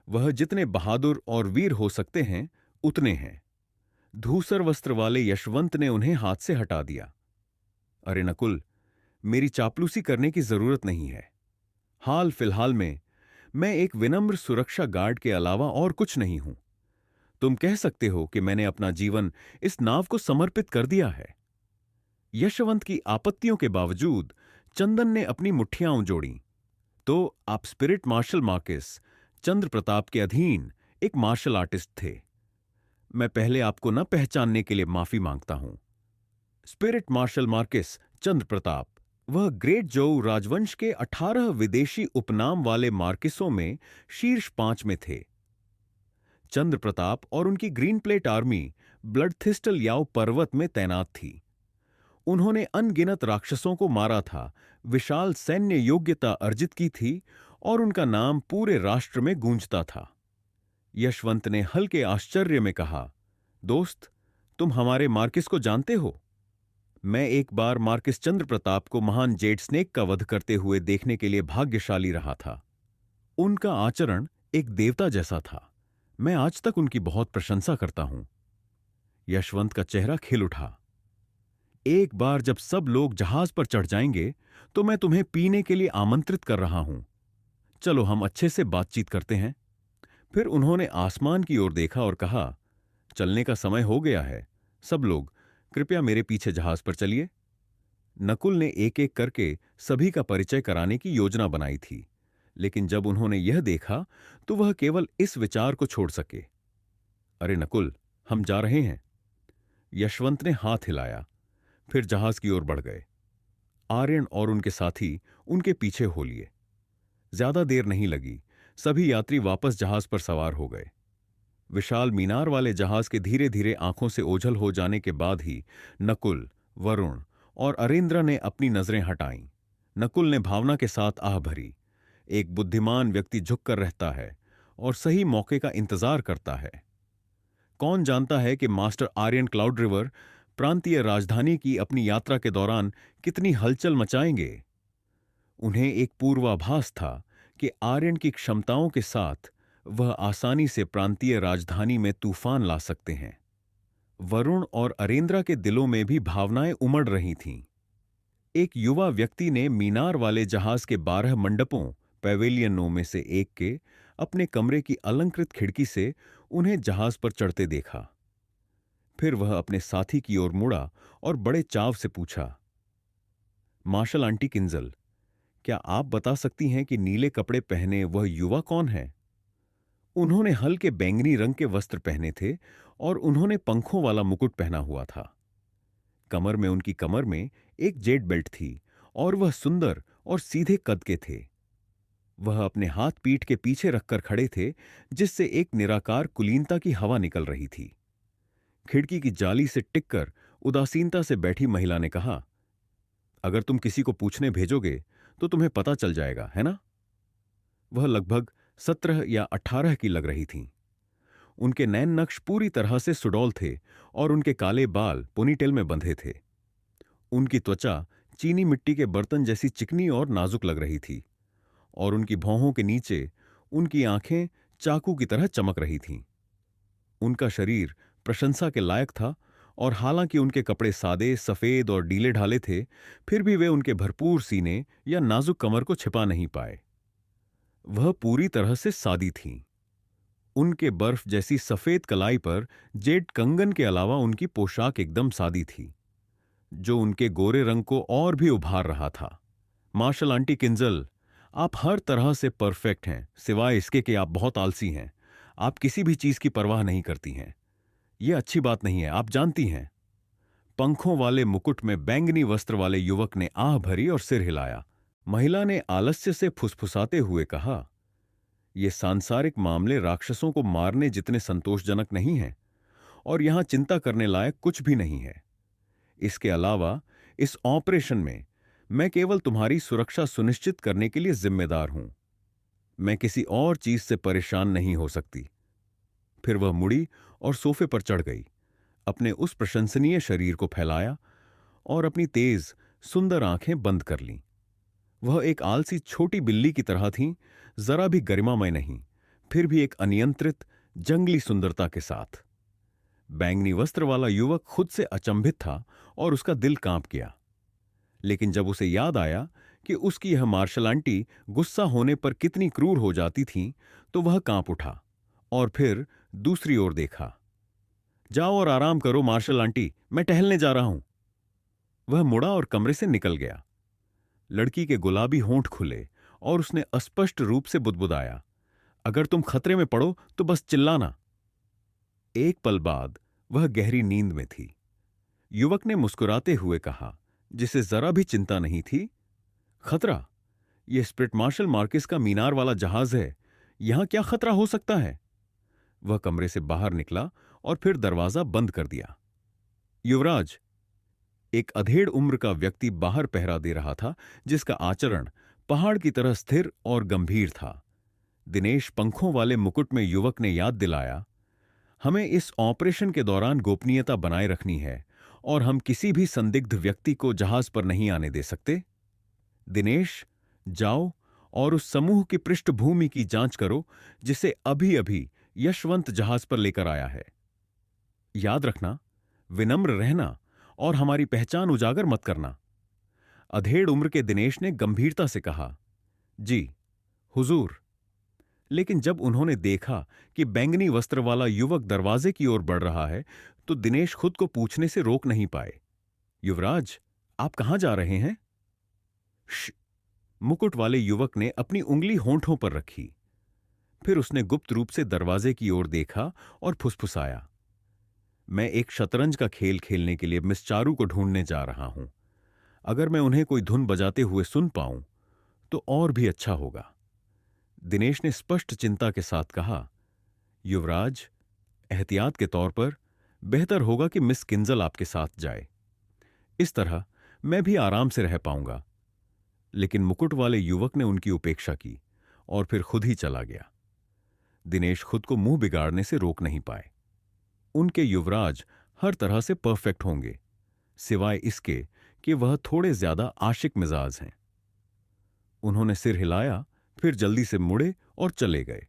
A: वह जितने बहादुर और वीर हो सकते हैं उतने हैं। धूसर वस्त्र वाले यशवंत ने उन्हें हाथ से हटा दिया। अरे नकुल, मेरी चापलूसी करने की जरूरत नहीं है। हाल फिलहाल में मैं एक विनम्र सुरक्षा गार्ड के अलावा और कुछ नहीं हूं। तुम कह सकते हो कि मैंने अपना जीवन इस नाव को समर्पित कर दिया है। यशवंत की आपत्तियों के बावजूद चंदन ने अपनी मुट्ठियां जोड़ी। तो आप स्पिरिट मार्शल मार्किस चंद्र प्रताप के अधीन एक मार्शल आर्टिस्ट थे। मैं पहले आपको न पहचानने के लिए माफी मांगता हूं। स्पिरिट मार्शल मार्किस चंद्र प्रताप, वह ग्रेट जोऊ राजवंश के 18 विदेशी उपनाम वाले मार्किसों में शीर्ष 5 में थे। चंद्र प्रताप और उनकी green plate army blood thistle Yao पर्वत में तैनात थी। उन्होंने अनगिनत राक्षसों को मारा था, विशाल सैन्य योग्यता अर्जित की थी और उनका नाम पूरे राष्ट्र में गूंजता था। यशवंत ने हल्के आश्चर्य में कहा, दोस्त, तुम हमारे मार्किस को जानते हो? मैं एक बार मार्किस चंद्र प्रताप को महान जेड स्नेक का वध करते हुए देखने के लिए भाग्यशाली रहा था। उनका आचरण एक देवता जैसा था। मैं आज तक उनकी बहुत प्रशंसा करता हूं। यशवंत का चेहरा खिल उठा। एक बार जब सब लोग जहाज पर चढ़ जाएंगे तो मैं तुम्हें पीने के लिए आमंत्रित कर रहा हूं। चलो हम अच्छे से बातचीत करते हैं। फिर उन्होंने आसमान की ओर देखा और कहा, चलने का समय हो गया है। सब लोग कृपया मेरे पीछे जहाज पर चलिए। नकुल ने एक एक करके सभी का परिचय कराने की योजना बनाई थी, लेकिन जब उन्होंने यह देखा तो वह केवल इस विचार को छोड़ सके। अरे नकुल, हम जा रहे हैं। यशवंत ने हाथ हिलाया, फिर जहाज की ओर बढ़ गए। आर्यन और उनके साथी उनके पीछे हो लिए। ज्यादा देर नहीं लगी, सभी यात्री वापस जहाज पर सवार हो गए। विशाल मीनार वाले जहाज के धीरे धीरे आंखों से ओझल हो जाने के बाद ही नकुल, वरुण और अरेंद्र ने अपनी नजरें हटाईं। नकुल ने भावना के साथ आह भरी। एक बुद्धिमान व्यक्ति झुककर रहता है और सही मौके का इंतजार करता है। कौन जानता है कि मास्टर आर्यन क्लाउड रिवर प्रांतीय राजधानी की अपनी यात्रा के दौरान कितनी हलचल मचाएंगे। उन्हें एक पूर्वाभास था कि आर्यन की क्षमताओं के साथ वह आसानी से प्रांतीय राजधानी में तूफान ला सकते हैं। वरुण और अरेंद्रा के दिलों में भी भावनाएं उमड़ रही थीं। एक युवा व्यक्ति ने मीनार वाले जहाज के 12 मंडपों, पैवेलियनों में से एक के अपने कमरे की अलंकृत खिड़की से उन्हें जहाज पर चढ़ते देखा। फिर वह अपने साथी की ओर मुड़ा और बड़े चाव से पूछा, मार्शल आंटी किंजल, क्या आप बता सकती हैं कि नीले कपड़े पहने वह युवा कौन है? उन्होंने हल्के बैंगनी रंग के वस्त्र पहने थे और उन्होंने पंखों वाला मुकुट पहना हुआ था। उनकी कमर में एक जेड बेल्ट थी और वह सुंदर और सीधे कद के थे। वह अपने हाथ पीठ के पीछे रखकर खड़े थे, जिससे एक निराकार कुलीनता की हवा निकल रही थी। खिड़की की जाली से टिककर उदासीनता से बैठी महिला ने कहा, अगर तुम किसी को पूछने भेजोगे तो तुम्हें पता चल जाएगा, है ना? वह लगभग 17 या 18 की लग रही थीं। उनके नैन नक्श पूरी तरह से सुडौल थे और उनके काले बाल पोनीटेल में बंधे थे। उनकी त्वचा चीनी मिट्टी के बर्तन जैसी चिकनी और नाजुक लग रही थी, और उनकी भौहों के नीचे उनकी आंखें चाकू की तरह चमक रही थीं। उनका शरीर प्रशंसा के लायक था, और हालांकि उनके कपड़े सादे, सफेद और ढीले ढाले थे, फिर भी वे उनके भरपूर सीने या नाजुक कमर को छिपा नहीं पाए। वह पूरी तरह से सादी थीं। उनके बर्फ जैसी सफेद कलाई पर जेड कंगन के अलावा उनकी पोशाक एकदम सादी थी, जो उनके गोरे रंग को और भी उभार रहा था। मार्शल आंटी किंजल, आप हर तरह से परफेक्ट हैं, सिवाय इसके कि आप बहुत आलसी हैं। आप किसी भी चीज की परवाह नहीं करती हैं। यह अच्छी बात नहीं है, आप जानती हैं। पंखों वाले मुकुट में बैंगनी वस्त्र वाले युवक ने आह भरी और सिर हिलाया। महिला ने आलस्य से फुसफुसाते हुए कहा, ये सांसारिक मामले राक्षसों को मारने जितने संतोषजनक नहीं हैं, और यहां चिंता करने लायक कुछ भी नहीं है। इसके अलावा इस ऑपरेशन में मैं केवल तुम्हारी सुरक्षा सुनिश्चित करने के लिए जिम्मेदार हूं। मैं किसी और चीज से परेशान नहीं हो सकती। फिर वह मुड़ी और सोफे पर चढ़ गई, अपने उस प्रशंसनीय शरीर को फैलाया और अपनी तेज सुंदर आंखें बंद कर लीं। वह एक आलसी छोटी बिल्ली की तरह थीं, जरा भी गरिमामय नहीं, फिर भी एक अनियंत्रित जंगली सुंदरता के साथ। बैंगनी वस्त्र वाला युवक खुद से अचंभित था और उसका दिल कांप गया। लेकिन जब उसे याद आया कि उसकी यह मार्शल आंटी गुस्सा होने पर कितनी क्रूर हो जाती थीं, तो वह कांप उठा और फिर दूसरी ओर देखा। जाओ और आराम करो मार्शल आंटी, मैं टहलने जा रहा हूं। वह मुड़ा और कमरे से निकल गया। लड़की के गुलाबी होंठ खुले और उसने अस्पष्ट रूप से बुदबुदाया, अगर तुम खतरे में पड़ो तो बस चिल्लाना। एक पल बाद वह गहरी नींद में थी। युवक ने मुस्कुराते हुए कहा, जिसे जरा भी चिंता नहीं थी, खतरा? यह स्प्रिट मार्शल मार्किस का मीनार वाला जहाज है, यहां क्या खतरा हो सकता है? वह कमरे से बाहर निकला और फिर दरवाजा बंद कर दिया। युवराज, एक अधेड़ उम्र का व्यक्ति बाहर पहरा दे रहा था, जिसका आचरण पहाड़ की तरह स्थिर और गंभीर था। दिनेश पंखों वाले मुकुट में युवक ने याद दिलाया, हमें इस ऑपरेशन के दौरान गोपनीयता बनाए रखनी है और हम किसी भी संदिग्ध व्यक्ति को जहाज पर नहीं आने दे सकते। दिनेश, जाओ और उस समूह की पृष्ठभूमि की जांच करो जिसे अभी अभी यशवंत जहाज पर लेकर आया है। याद रखना, विनम्र रहना और हमारी पहचान उजागर मत करना। अधेड़ उम्र के दिनेश ने गंभीरता से कहा, जी हुजूर। लेकिन जब उन्होंने देखा कि बैंगनी वस्त्र वाला युवक दरवाजे की ओर बढ़ रहा है, तो दिनेश खुद को पूछने से रोक नहीं पाए, युवराज, आप कहां जा रहे हैं? श्श! मुकुट वाले युवक ने अपनी उंगली होंठों पर रखी। फिर उसने गुप्त रूप से दरवाजे की ओर देखा और फुसफुसाया, मैं एक शतरंज का खेल खेलने के लिए मिस चारू को ढूंढने जा रहा हूं। अगर मैं उन्हें कोई धुन बजाते हुए सुन पाऊं तो और भी अच्छा होगा। दिनेश ने स्पष्ट चिंता के साथ कहा, युवराज, एहतियात के तौर पर बेहतर होगा कि मिस किंजल आपके साथ जाए। इस तरह मैं भी आराम से रह पाऊंगा। लेकिन मुकुट वाले युवक ने उनकी उपेक्षा की और फिर खुद ही चला गया। दिनेश खुद को मुंह बिगाड़ने से रोक नहीं पाए। उनके युवराज हर तरह से परफेक्ट होंगे, सिवाय इसके कि वह थोड़े ज्यादा आशिक मिजाज हैं। उन्होंने सिर हिलाया, फिर जल्दी से मुड़े और चले गए।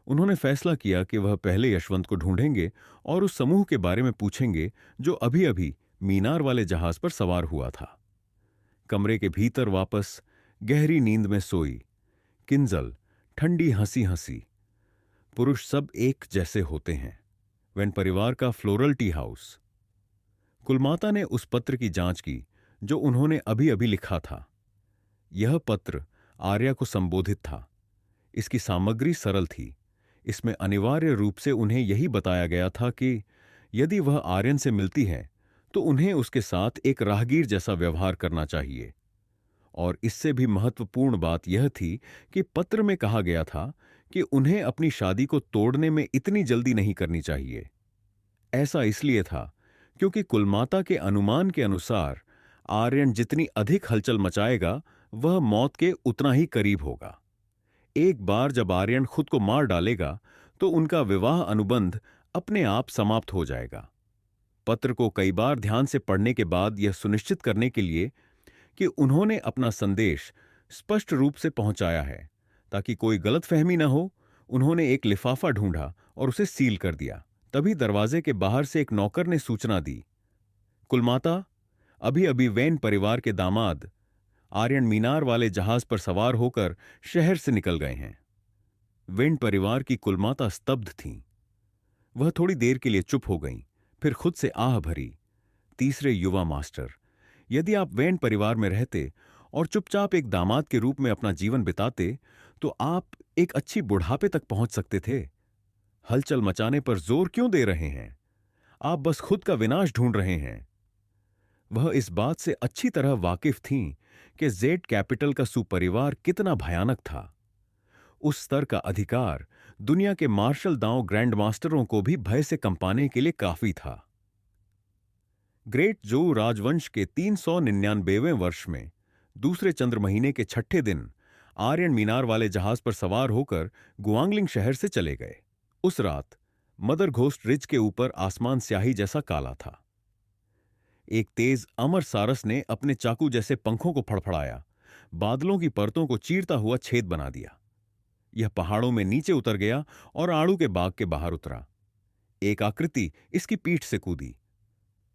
A: उन्होंने फैसला किया कि वह पहले यशवंत को ढूंढेंगे और उस समूह के बारे में पूछेंगे जो अभी अभी मीनार वाले जहाज पर सवार हुआ था। कमरे के भीतर वापस गहरी नींद में सोई किंजल ठंडी हंसी हंसी। पुरुष सब एक जैसे होते हैं। वेन परिवार का फ्लोरल टी हाउस। कुलमाता ने उस पत्र की जांच की जो उन्होंने अभी अभी लिखा था। यह पत्र आर्या को संबोधित था। इसकी सामग्री सरल थी। इसमें अनिवार्य रूप से उन्हें यही बताया गया था कि यदि वह आर्यन से मिलती है तो उन्हें उसके साथ एक राहगीर जैसा व्यवहार करना चाहिए और इससे भी महत्वपूर्ण बात यह थी कि पत्र में कहा गया था कि उन्हें अपनी शादी को तोड़ने में इतनी जल्दी नहीं करनी चाहिए। ऐसा इसलिए था क्योंकि कुलमाता के अनुमान के अनुसार आर्यन जितनी अधिक हलचल मचाएगा, वह मौत के उतना ही करीब होगा। एक बार जब आर्यन खुद को मार डालेगा तो उनका विवाह अनुबंध अपने आप समाप्त हो जाएगा। पत्र को कई बार ध्यान से पढ़ने के बाद यह सुनिश्चित करने के लिए कि उन्होंने अपना संदेश स्पष्ट रूप से पहुंचाया है, ताकि कोई गलतफहमी न हो, उन्होंने एक लिफाफा ढूंढा और उसे सील कर दिया। तभी दरवाजे के बाहर से एक नौकर ने सूचना दी, कुलमाता, अभी अभी वेन परिवार के दामाद आर्यन मीनार वाले जहाज पर सवार होकर शहर से निकल गए हैं। वेन परिवार की कुलमाता स्तब्ध थीं। वह थोड़ी देर के लिए चुप हो गईं, फिर खुद से आह भरी, तीसरे युवा मास्टर, यदि आप वेन परिवार में रहते और चुपचाप एक दामाद के रूप में अपना जीवन बिताते तो आप एक अच्छी बुढ़ापे तक पहुंच सकते थे। हलचल मचाने पर जोर क्यों दे रहे हैं? आप बस खुद का विनाश ढूंढ रहे हैं। वह इस बात से अच्छी तरह वाकिफ थीं कि जेड कैपिटल का सुपरिवार कितना भयानक था। उस स्तर का अधिकार दुनिया के मार्शल दांव ग्रैंड मास्टरों को भी भय से कंपाने के लिए काफी था। ग्रेट जोऊ राजवंश के 399वें वर्ष में दूसरे चंद्र महीने के छठे दिन आर्यन मीनार वाले जहाज पर सवार होकर गुआंगलिंग शहर से चले गए। उस रात मदर घोस्ट रिज के ऊपर आसमान स्याही जैसा काला था। एक तेज अमर सारस ने अपने चाकू जैसे पंखों को फड़फड़ाया, बादलों की परतों को चीरता हुआ छेद बना दिया। यह पहाड़ों में नीचे उतर गया और आड़ू के बाग के बाहर उतरा। एक आकृति इसकी पीठ से कूदी।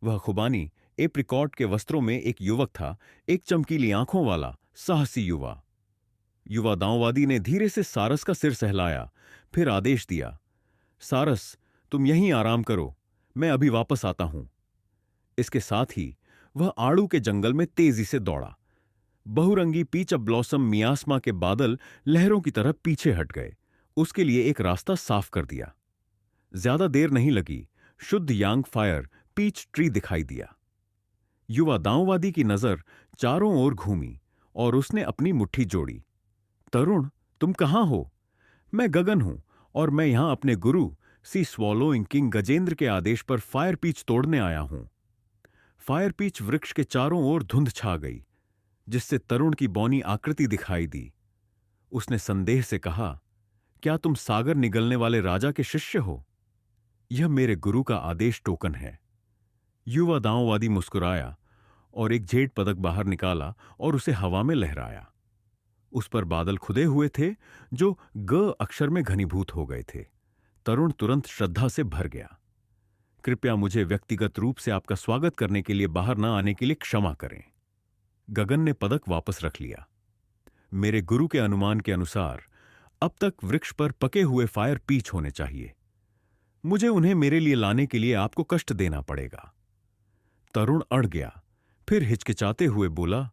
A: वह खुबानी एप्रिकॉट के वस्त्रों में एक युवक था, एक चमकीली आंखों वाला साहसी युवा। युवा दांववादी ने धीरे से सारस का सिर सहलाया, फिर आदेश दिया, सारस, तुम यहीं आराम करो, मैं अभी वापस आता हूं। इसके साथ ही वह आड़ू के जंगल में तेजी से दौड़ा। बहुरंगी पीच ब्लॉसम मियास्मा के बादल लहरों की तरह पीछे हट गए, उसके लिए एक रास्ता साफ कर दिया। ज्यादा देर नहीं लगी, शुद्ध यांग फायर पीच ट्री दिखाई दिया। युवा दांववादी की नजर चारों ओर घूमी और उसने अपनी मुट्ठी जोड़ी। तरुण, तुम कहां हो? मैं गगन हूं और मैं यहां अपने गुरु सी स्वॉलोइंग किंग गजेंद्र के आदेश पर फायर पीच तोड़ने आया हूं। फायर पीच वृक्ष के चारों ओर धुंध छा गई, जिससे तरुण की बौनी आकृति दिखाई दी। उसने संदेह से कहा, क्या तुम सागर निगलने वाले राजा के शिष्य हो? यह मेरे गुरु का आदेश टोकन है। युवा दांववादी मुस्कुराया और एक जेड पदक बाहर निकाला और उसे हवा में लहराया। उस पर बादल खुदे हुए थे जो ग अक्षर में घनीभूत हो गए थे। तरुण तुरंत श्रद्धा से भर गया। कृपया मुझे व्यक्तिगत रूप से आपका स्वागत करने के लिए बाहर न आने के लिए क्षमा करें। गगन ने पदक वापस रख लिया। मेरे गुरु के अनुमान के अनुसार अब तक वृक्ष पर पके हुए फायर पीच होने चाहिए। मुझे उन्हें मेरे लिए लाने के लिए आपको कष्ट देना पड़ेगा। तरुण अड़ गया, फिर हिचकिचाते हुए बोला,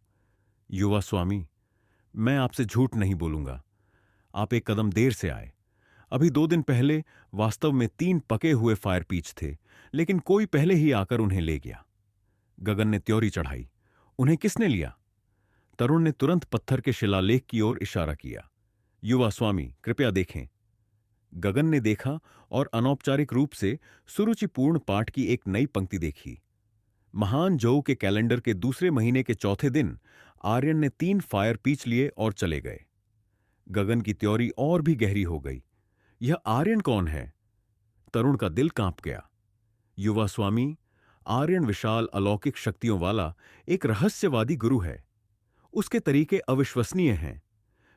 A: युवा स्वामी, मैं आपसे झूठ नहीं बोलूंगा। आप एक कदम देर से आए। अभी 2 दिन पहले वास्तव में 3 पके हुए फायर पीच थे, लेकिन कोई पहले ही आकर उन्हें ले गया। गगन ने त्योरी चढ़ाई, उन्हें किसने लिया? तरुण ने तुरंत पत्थर के शिलालेख की ओर इशारा किया। युवा स्वामी, कृपया देखें। गगन ने देखा और अनौपचारिक रूप से सुरुचिपूर्ण पाठ की एक नई पंक्ति देखी। महान जोऊ के कैलेंडर के दूसरे महीने के चौथे दिन आर्यन ने 3 फायर पीच लिए और चले गए। गगन की त्योरी और भी गहरी हो गई। यह आर्यन कौन है? तरुण का दिल कांप गया। युवा स्वामी, आर्यन विशाल अलौकिक शक्तियों वाला एक रहस्यवादी गुरु है। उसके तरीके अविश्वसनीय हैं।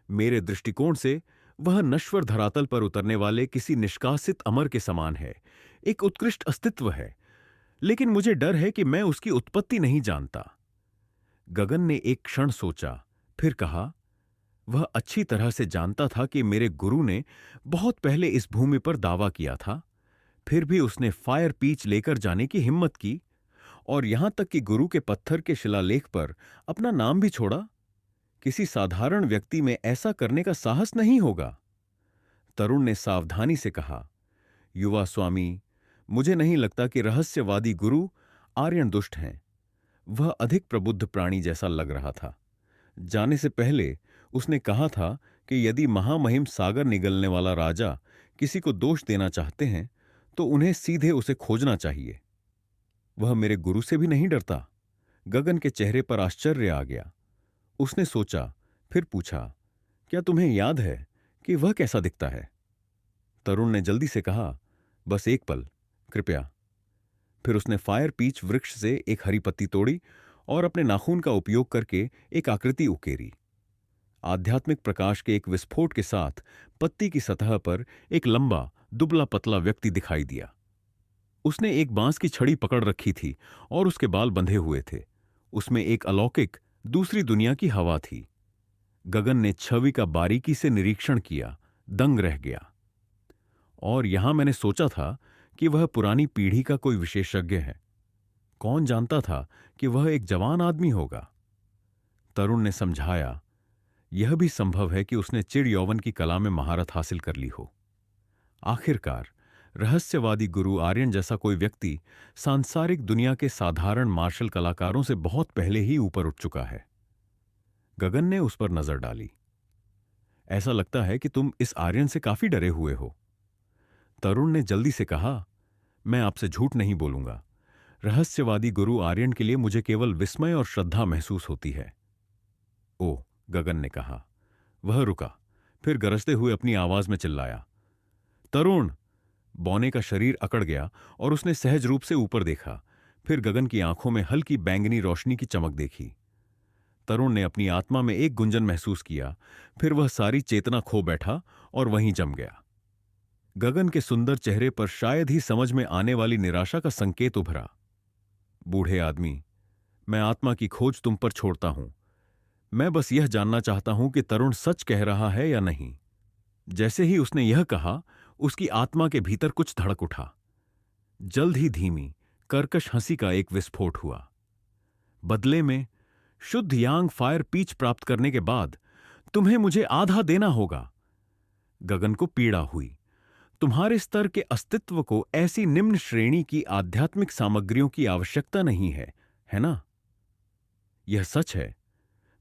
A: मेरे दृष्टिकोण से वह नश्वर धरातल पर उतरने वाले किसी निष्कासित अमर के समान है, एक उत्कृष्ट अस्तित्व है, लेकिन मुझे डर है कि मैं उसकी उत्पत्ति नहीं जानता। गगन ने एक क्षण सोचा, फिर कहा, वह अच्छी तरह से जानता था कि मेरे गुरु ने बहुत पहले इस भूमि पर दावा किया था, फिर भी उसने फायर पीच लेकर जाने की हिम्मत की, और यहां तक कि गुरु के पत्थर के शिलालेख पर अपना नाम भी छोड़ा। किसी साधारण व्यक्ति में ऐसा करने का साहस नहीं होगा। तरुण ने सावधानी से कहा, युवा स्वामी, मुझे नहीं लगता कि रहस्यवादी गुरु आर्यन दुष्ट हैं। वह अधिक प्रबुद्ध प्राणी जैसा लग रहा था। जाने से पहले उसने कहा था कि यदि महामहिम सागर निगलने वाला राजा किसी को दोष देना चाहते हैं तो उन्हें सीधे उसे खोजना चाहिए। वह मेरे गुरु से भी नहीं डरता। गगन के चेहरे पर आश्चर्य आ गया। उसने सोचा, फिर पूछा, क्या तुम्हें याद है कि वह कैसा दिखता है? तरुण ने जल्दी से कहा, बस एक पल, कृपया। फिर उसने फायर पीच वृक्ष से एक हरी पत्ती तोड़ी और अपने नाखून का उपयोग करके एक आकृति उकेरी। आध्यात्मिक प्रकाश के एक विस्फोट के साथ पत्ती की सतह पर एक लंबा, दुबला पतला व्यक्ति दिखाई दिया। उसने एक बांस की छड़ी पकड़ रखी थी और उसके बाल बंधे हुए थे। उसमें एक अलौकिक, दूसरी दुनिया की हवा थी। गगन ने छवि का बारीकी से निरीक्षण किया, दंग रह गया। और यहां मैंने सोचा था कि वह पुरानी पीढ़ी का कोई विशेषज्ञ है। कौन जानता था कि वह एक जवान आदमी होगा? तरुण ने समझाया, यह भी संभव है कि उसने चिड़ यौवन की कला में महारत हासिल कर ली हो। आखिरकार रहस्यवादी गुरु आर्यन जैसा कोई व्यक्ति सांसारिक दुनिया के साधारण मार्शल कलाकारों से बहुत पहले ही ऊपर उठ चुका है। गगन ने उस पर नजर डाली। ऐसा लगता है कि तुम इस आर्यन से काफी डरे हुए हो। तरुण ने जल्दी से कहा, मैं आपसे झूठ नहीं बोलूंगा। रहस्यवादी गुरु आर्यन के लिए मुझे केवल विस्मय और श्रद्धा महसूस होती है। ओह, गगन ने कहा। वह रुका, फिर गरजते हुए अपनी आवाज में चिल्लाया, तरुण! बौने का शरीर अकड़ गया और उसने सहज रूप से ऊपर देखा। फिर गगन की आंखों में हल्की बैंगनी रोशनी की चमक देखी। तरुण ने अपनी आत्मा में एक गुंजन महसूस किया। फिर वह सारी चेतना खो बैठा और वहीं जम गया। गगन के सुंदर चेहरे पर शायद ही समझ में आने वाली निराशा का संकेत उभरा। बूढ़े आदमी, मैं आत्मा की खोज तुम पर छोड़ता हूं। मैं बस यह जानना चाहता हूं कि तरुण सच कह रहा है या नहीं। जैसे ही उसने यह कहा, उसकी आत्मा के भीतर कुछ धड़क उठा। जल्द ही धीमी, कर्कश हंसी का एक विस्फोट हुआ। बदले में शुद्ध यांग फायर पीच प्राप्त करने के बाद तुम्हें मुझे आधा देना होगा। गगन को पीड़ा हुई। तुम्हारे स्तर के अस्तित्व को ऐसी निम्न श्रेणी की आध्यात्मिक सामग्रियों की आवश्यकता नहीं है ना? यह सच है,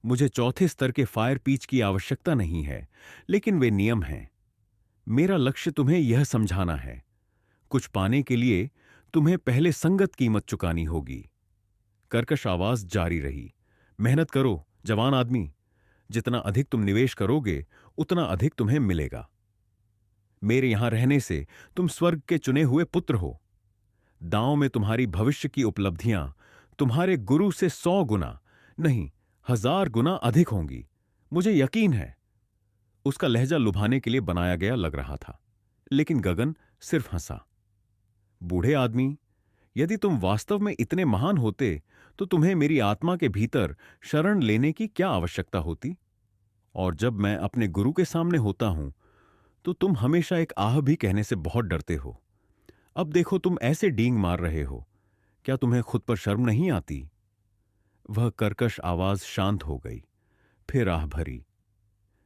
A: मुझे चौथे स्तर के फायर पीच की आवश्यकता नहीं है, लेकिन वे नियम हैं। मेरा लक्ष्य तुम्हें यह समझाना है, कुछ पाने के लिए तुम्हें पहले संगत कीमत चुकानी होगी। कर्कश आवाज जारी रही, मेहनत करो जवान आदमी। जितना अधिक तुम निवेश करोगे उतना अधिक तुम्हें मिलेगा। मेरे यहां रहने से तुम स्वर्ग के चुने हुए पुत्र हो। दांव में तुम्हारी भविष्य की उपलब्धियां तुम्हारे गुरु से 100 गुना नहीं, 1000 गुना अधिक होंगी, मुझे यकीन है। उसका लहजा लुभाने के लिए बनाया गया लग रहा था, लेकिन गगन सिर्फ हंसा। बूढ़े आदमी, यदि तुम वास्तव में इतने महान होते तो तुम्हें मेरी आत्मा के भीतर शरण लेने की क्या आवश्यकता होती? और जब मैं अपने गुरु के सामने होता हूं तो तुम हमेशा एक आह भी कहने से बहुत डरते हो। अब देखो, तुम ऐसे डींग मार रहे हो। क्या तुम्हें खुद पर शर्म नहीं आती? वह कर्कश आवाज शांत हो गई, फिर आह भरी।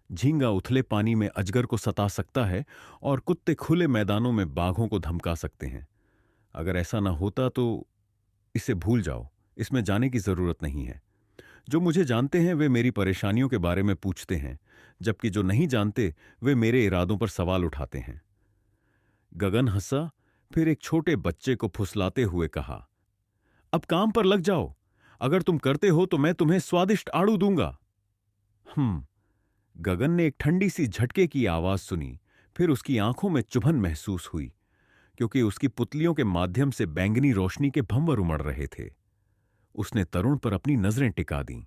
A: झींगा उथले पानी में अजगर को सता सकता है और कुत्ते खुले मैदानों में बाघों को धमका सकते हैं। अगर ऐसा ना होता तो इसे भूल जाओ, इसमें जाने की जरूरत नहीं है। जो मुझे जानते हैं वे मेरी परेशानियों के बारे में पूछते हैं, जबकि जो नहीं जानते वे मेरे इरादों पर सवाल उठाते हैं। गगन हंसा, फिर एक छोटे बच्चे को फुसलाते हुए कहा, अब काम पर लग जाओ। अगर तुम करते हो तो मैं तुम्हें स्वादिष्ट आड़ू दूंगा। गगन ने एक ठंडी सी झटके की आवाज सुनी। फिर उसकी आंखों में चुभन महसूस हुई, क्योंकि उसकी पुतलियों के माध्यम से बैंगनी रोशनी के भंवर उमड़ रहे थे। उसने तरुण पर अपनी नजरें टिका दीं।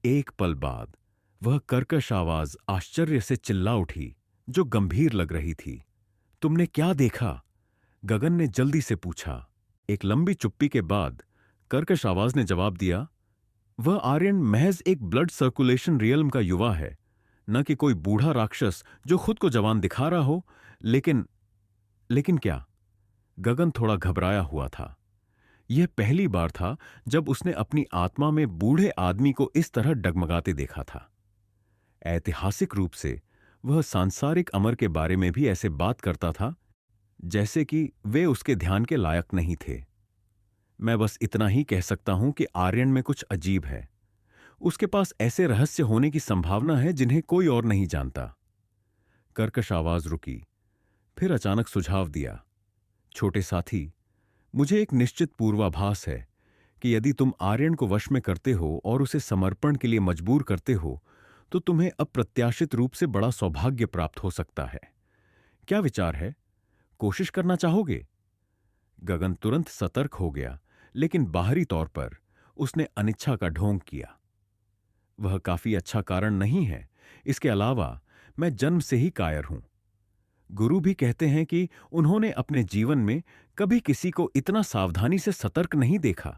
A: एक पल बाद वह कर्कश आवाज आश्चर्य से चिल्ला उठी, जो गंभीर लग रही थी। तुमने क्या देखा? गगन ने जल्दी से पूछा। एक लंबी चुप्पी के बाद कर्कश आवाज ने जवाब दिया, वह आर्यन महज एक ब्लड सर्कुलेशन रियल्म का युवा है, न कि कोई बूढ़ा राक्षस जो खुद को जवान दिखा रहा हो। लेकिन क्या? गगन थोड़ा घबराया हुआ था। यह पहली बार था जब उसने अपनी आत्मा में बूढ़े आदमी को इस तरह डगमगाते देखा था। ऐतिहासिक रूप से वह सांसारिक अमर के बारे में भी ऐसे बात करता था जैसे कि वे उसके ध्यान के लायक नहीं थे। मैं बस इतना ही कह सकता हूं कि आर्यन में कुछ अजीब है। उसके पास ऐसे रहस्य होने की संभावना है जिन्हें कोई और नहीं जानता। कर्कश आवाज रुकी, फिर अचानक सुझाव दिया, छोटे साथी, मुझे एक निश्चित पूर्वाभास है कि यदि तुम आर्यन को वश में करते हो और उसे समर्पण के लिए मजबूर करते हो तो तुम्हें अप्रत्याशित रूप से बड़ा सौभाग्य प्राप्त हो सकता है। क्या विचार है? कोशिश करना चाहोगे? गगन तुरंत सतर्क हो गया, लेकिन बाहरी तौर पर उसने अनिच्छा का ढोंग किया। वह काफी अच्छा कारण नहीं है। इसके अलावा मैं जन्म से ही कायर हूं। गुरु भी कहते हैं कि उन्होंने अपने जीवन में कभी किसी को इतना सावधानी से सतर्क नहीं देखा।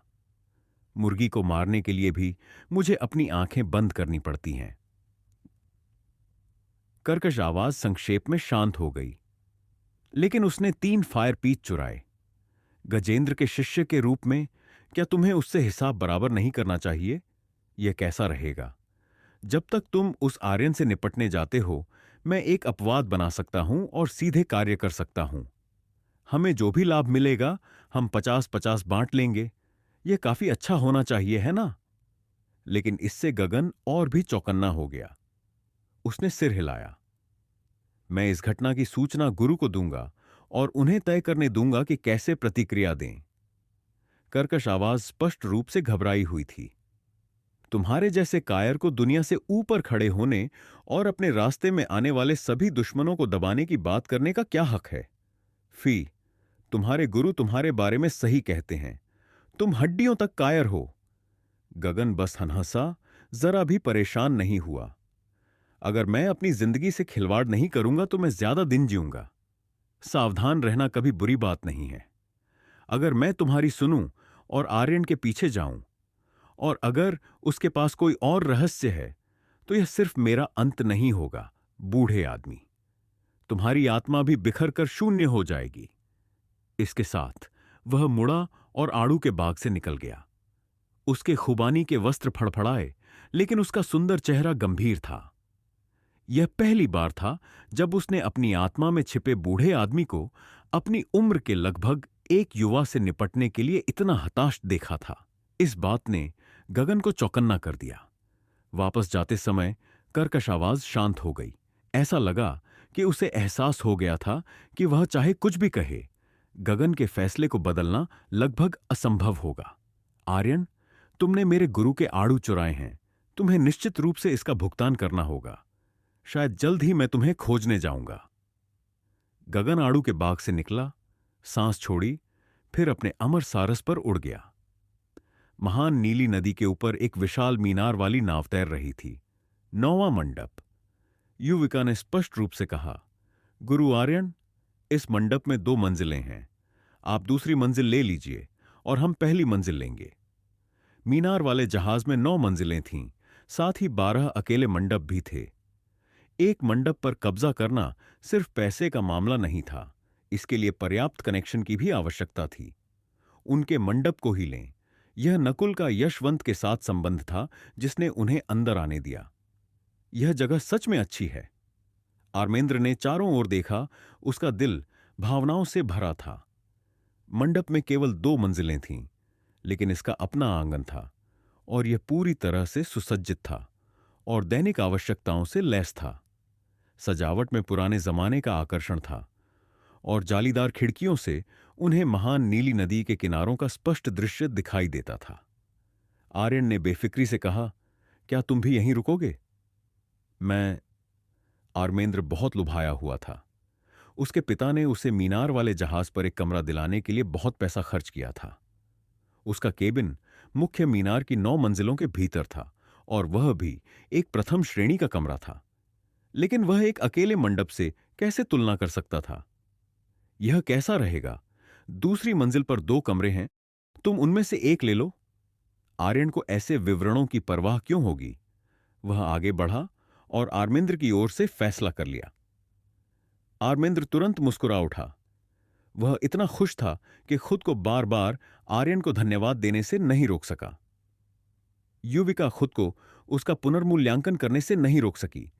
A: मुर्गी को मारने के लिए भी मुझे अपनी आंखें बंद करनी पड़ती हैं। कर्कश आवाज संक्षेप में शांत हो गई, लेकिन उसने 3 फायर पीस चुराए। गजेंद्र के शिष्य के रूप में क्या तुम्हें उससे हिसाब बराबर नहीं करना चाहिए? यह कैसा रहेगा? जब तक तुम उस आर्यन से निपटने जाते हो, मैं एक अपवाद बना सकता हूं और सीधे कार्य कर सकता हूं। हमें जो भी लाभ मिलेगा हम 50-50 बांट लेंगे। यह काफी अच्छा होना चाहिए, है ना? लेकिन इससे गगन और भी चौकन्ना हो गया। उसने सिर हिलाया। मैं इस घटना की सूचना गुरु को दूंगा और उन्हें तय करने दूंगा कि कैसे प्रतिक्रिया दें। कर्कश आवाज स्पष्ट रूप से घबराई हुई थी। तुम्हारे जैसे कायर को दुनिया से ऊपर खड़े होने और अपने रास्ते में आने वाले सभी दुश्मनों को दबाने की बात करने का क्या हक है? फी, तुम्हारे गुरु तुम्हारे बारे में सही कहते हैं। तुम हड्डियों तक कायर हो। गगन बस हंसा, जरा भी परेशान नहीं हुआ। अगर मैं अपनी जिंदगी से खिलवाड़ नहीं करूंगा तो मैं ज्यादा दिन जीऊंगा। सावधान रहना कभी बुरी बात नहीं है। अगर मैं तुम्हारी सुनूं और आर्यन के पीछे जाऊं, और अगर उसके पास कोई और रहस्य है, तो यह सिर्फ मेरा अंत नहीं होगा, बूढ़े आदमी। तुम्हारी आत्मा भी बिखर कर शून्य हो जाएगी। इसके साथ वह मुड़ा और आड़ू के बाग से निकल गया। उसके खुबानी के वस्त्र फड़फड़ाए, लेकिन उसका सुंदर चेहरा गंभीर था। यह पहली बार था जब उसने अपनी आत्मा में छिपे बूढ़े आदमी को अपनी उम्र के लगभग एक युवा से निपटने के लिए इतना हताश देखा था। इस बात ने गगन को चौकन्ना कर दिया। वापस जाते समय कर्कश आवाज शांत हो गई। ऐसा लगा कि उसे एहसास हो गया था कि वह चाहे कुछ भी कहे, गगन के फैसले को बदलना लगभग असंभव होगा। आर्यन, तुमने मेरे गुरु के आड़ू चुराए हैं। तुम्हें निश्चित रूप से इसका भुगतान करना होगा। शायद जल्द ही मैं तुम्हें खोजने जाऊंगा। गगन आड़ू के बाग से निकला, सांस छोड़ी, फिर अपने अमर सारस पर उड़ गया। महान नीली नदी के ऊपर एक विशाल मीनार वाली नाव तैर रही थी। 9वां मंडप। युविका ने स्पष्ट रूप से कहा, गुरु आर्यन, इस मंडप में 2 मंजिलें हैं। आप दूसरी मंजिल ले लीजिए और हम पहली मंजिल लेंगे। मीनार वाले जहाज में 9 मंजिलें थीं, साथ ही 12 अकेले मंडप भी थे। एक मंडप पर कब्जा करना सिर्फ पैसे का मामला नहीं था, इसके लिए पर्याप्त कनेक्शन की भी आवश्यकता थी। उनके मंडप को ही लें। यह नकुल का यशवंत के साथ संबंध था, जिसने उन्हें अंदर आने दिया। यह जगह सच में अच्छी है। आर्मेंद्र ने चारों ओर देखा, उसका दिल भावनाओं से भरा था। मंडप में केवल 2 मंजिलें थीं, लेकिन इसका अपना आंगन था और यह पूरी तरह से सुसज्जित था और दैनिक आवश्यकताओं से लैस था। सजावट में पुराने जमाने का आकर्षण था और जालीदार खिड़कियों से उन्हें महान नीली नदी के किनारों का स्पष्ट दृश्य दिखाई देता था। आर्यन ने बेफिक्री से कहा, क्या तुम भी यहीं रुकोगे? मैं। आर्मेंद्र बहुत लुभाया हुआ था। उसके पिता ने उसे मीनार वाले जहाज पर एक कमरा दिलाने के लिए बहुत पैसा खर्च किया था। उसका केबिन मुख्य मीनार की 9 मंजिलों के भीतर था और वह भी एक प्रथम श्रेणी का कमरा था। लेकिन वह एक अकेले मंडप से कैसे तुलना कर सकता था? यह कैसा रहेगा? दूसरी मंजिल पर 2 कमरे हैं, तुम उनमें से एक ले लो। आर्यन को ऐसे विवरणों की परवाह क्यों होगी? वह आगे बढ़ा और आर्मेंद्र की ओर से फैसला कर लिया। आर्मेंद्र तुरंत मुस्कुरा उठा। वह इतना खुश था कि खुद को बार बार आर्यन को धन्यवाद देने से नहीं रोक सका। युविका खुद को उसका पुनर्मूल्यांकन करने से नहीं रोक सकी।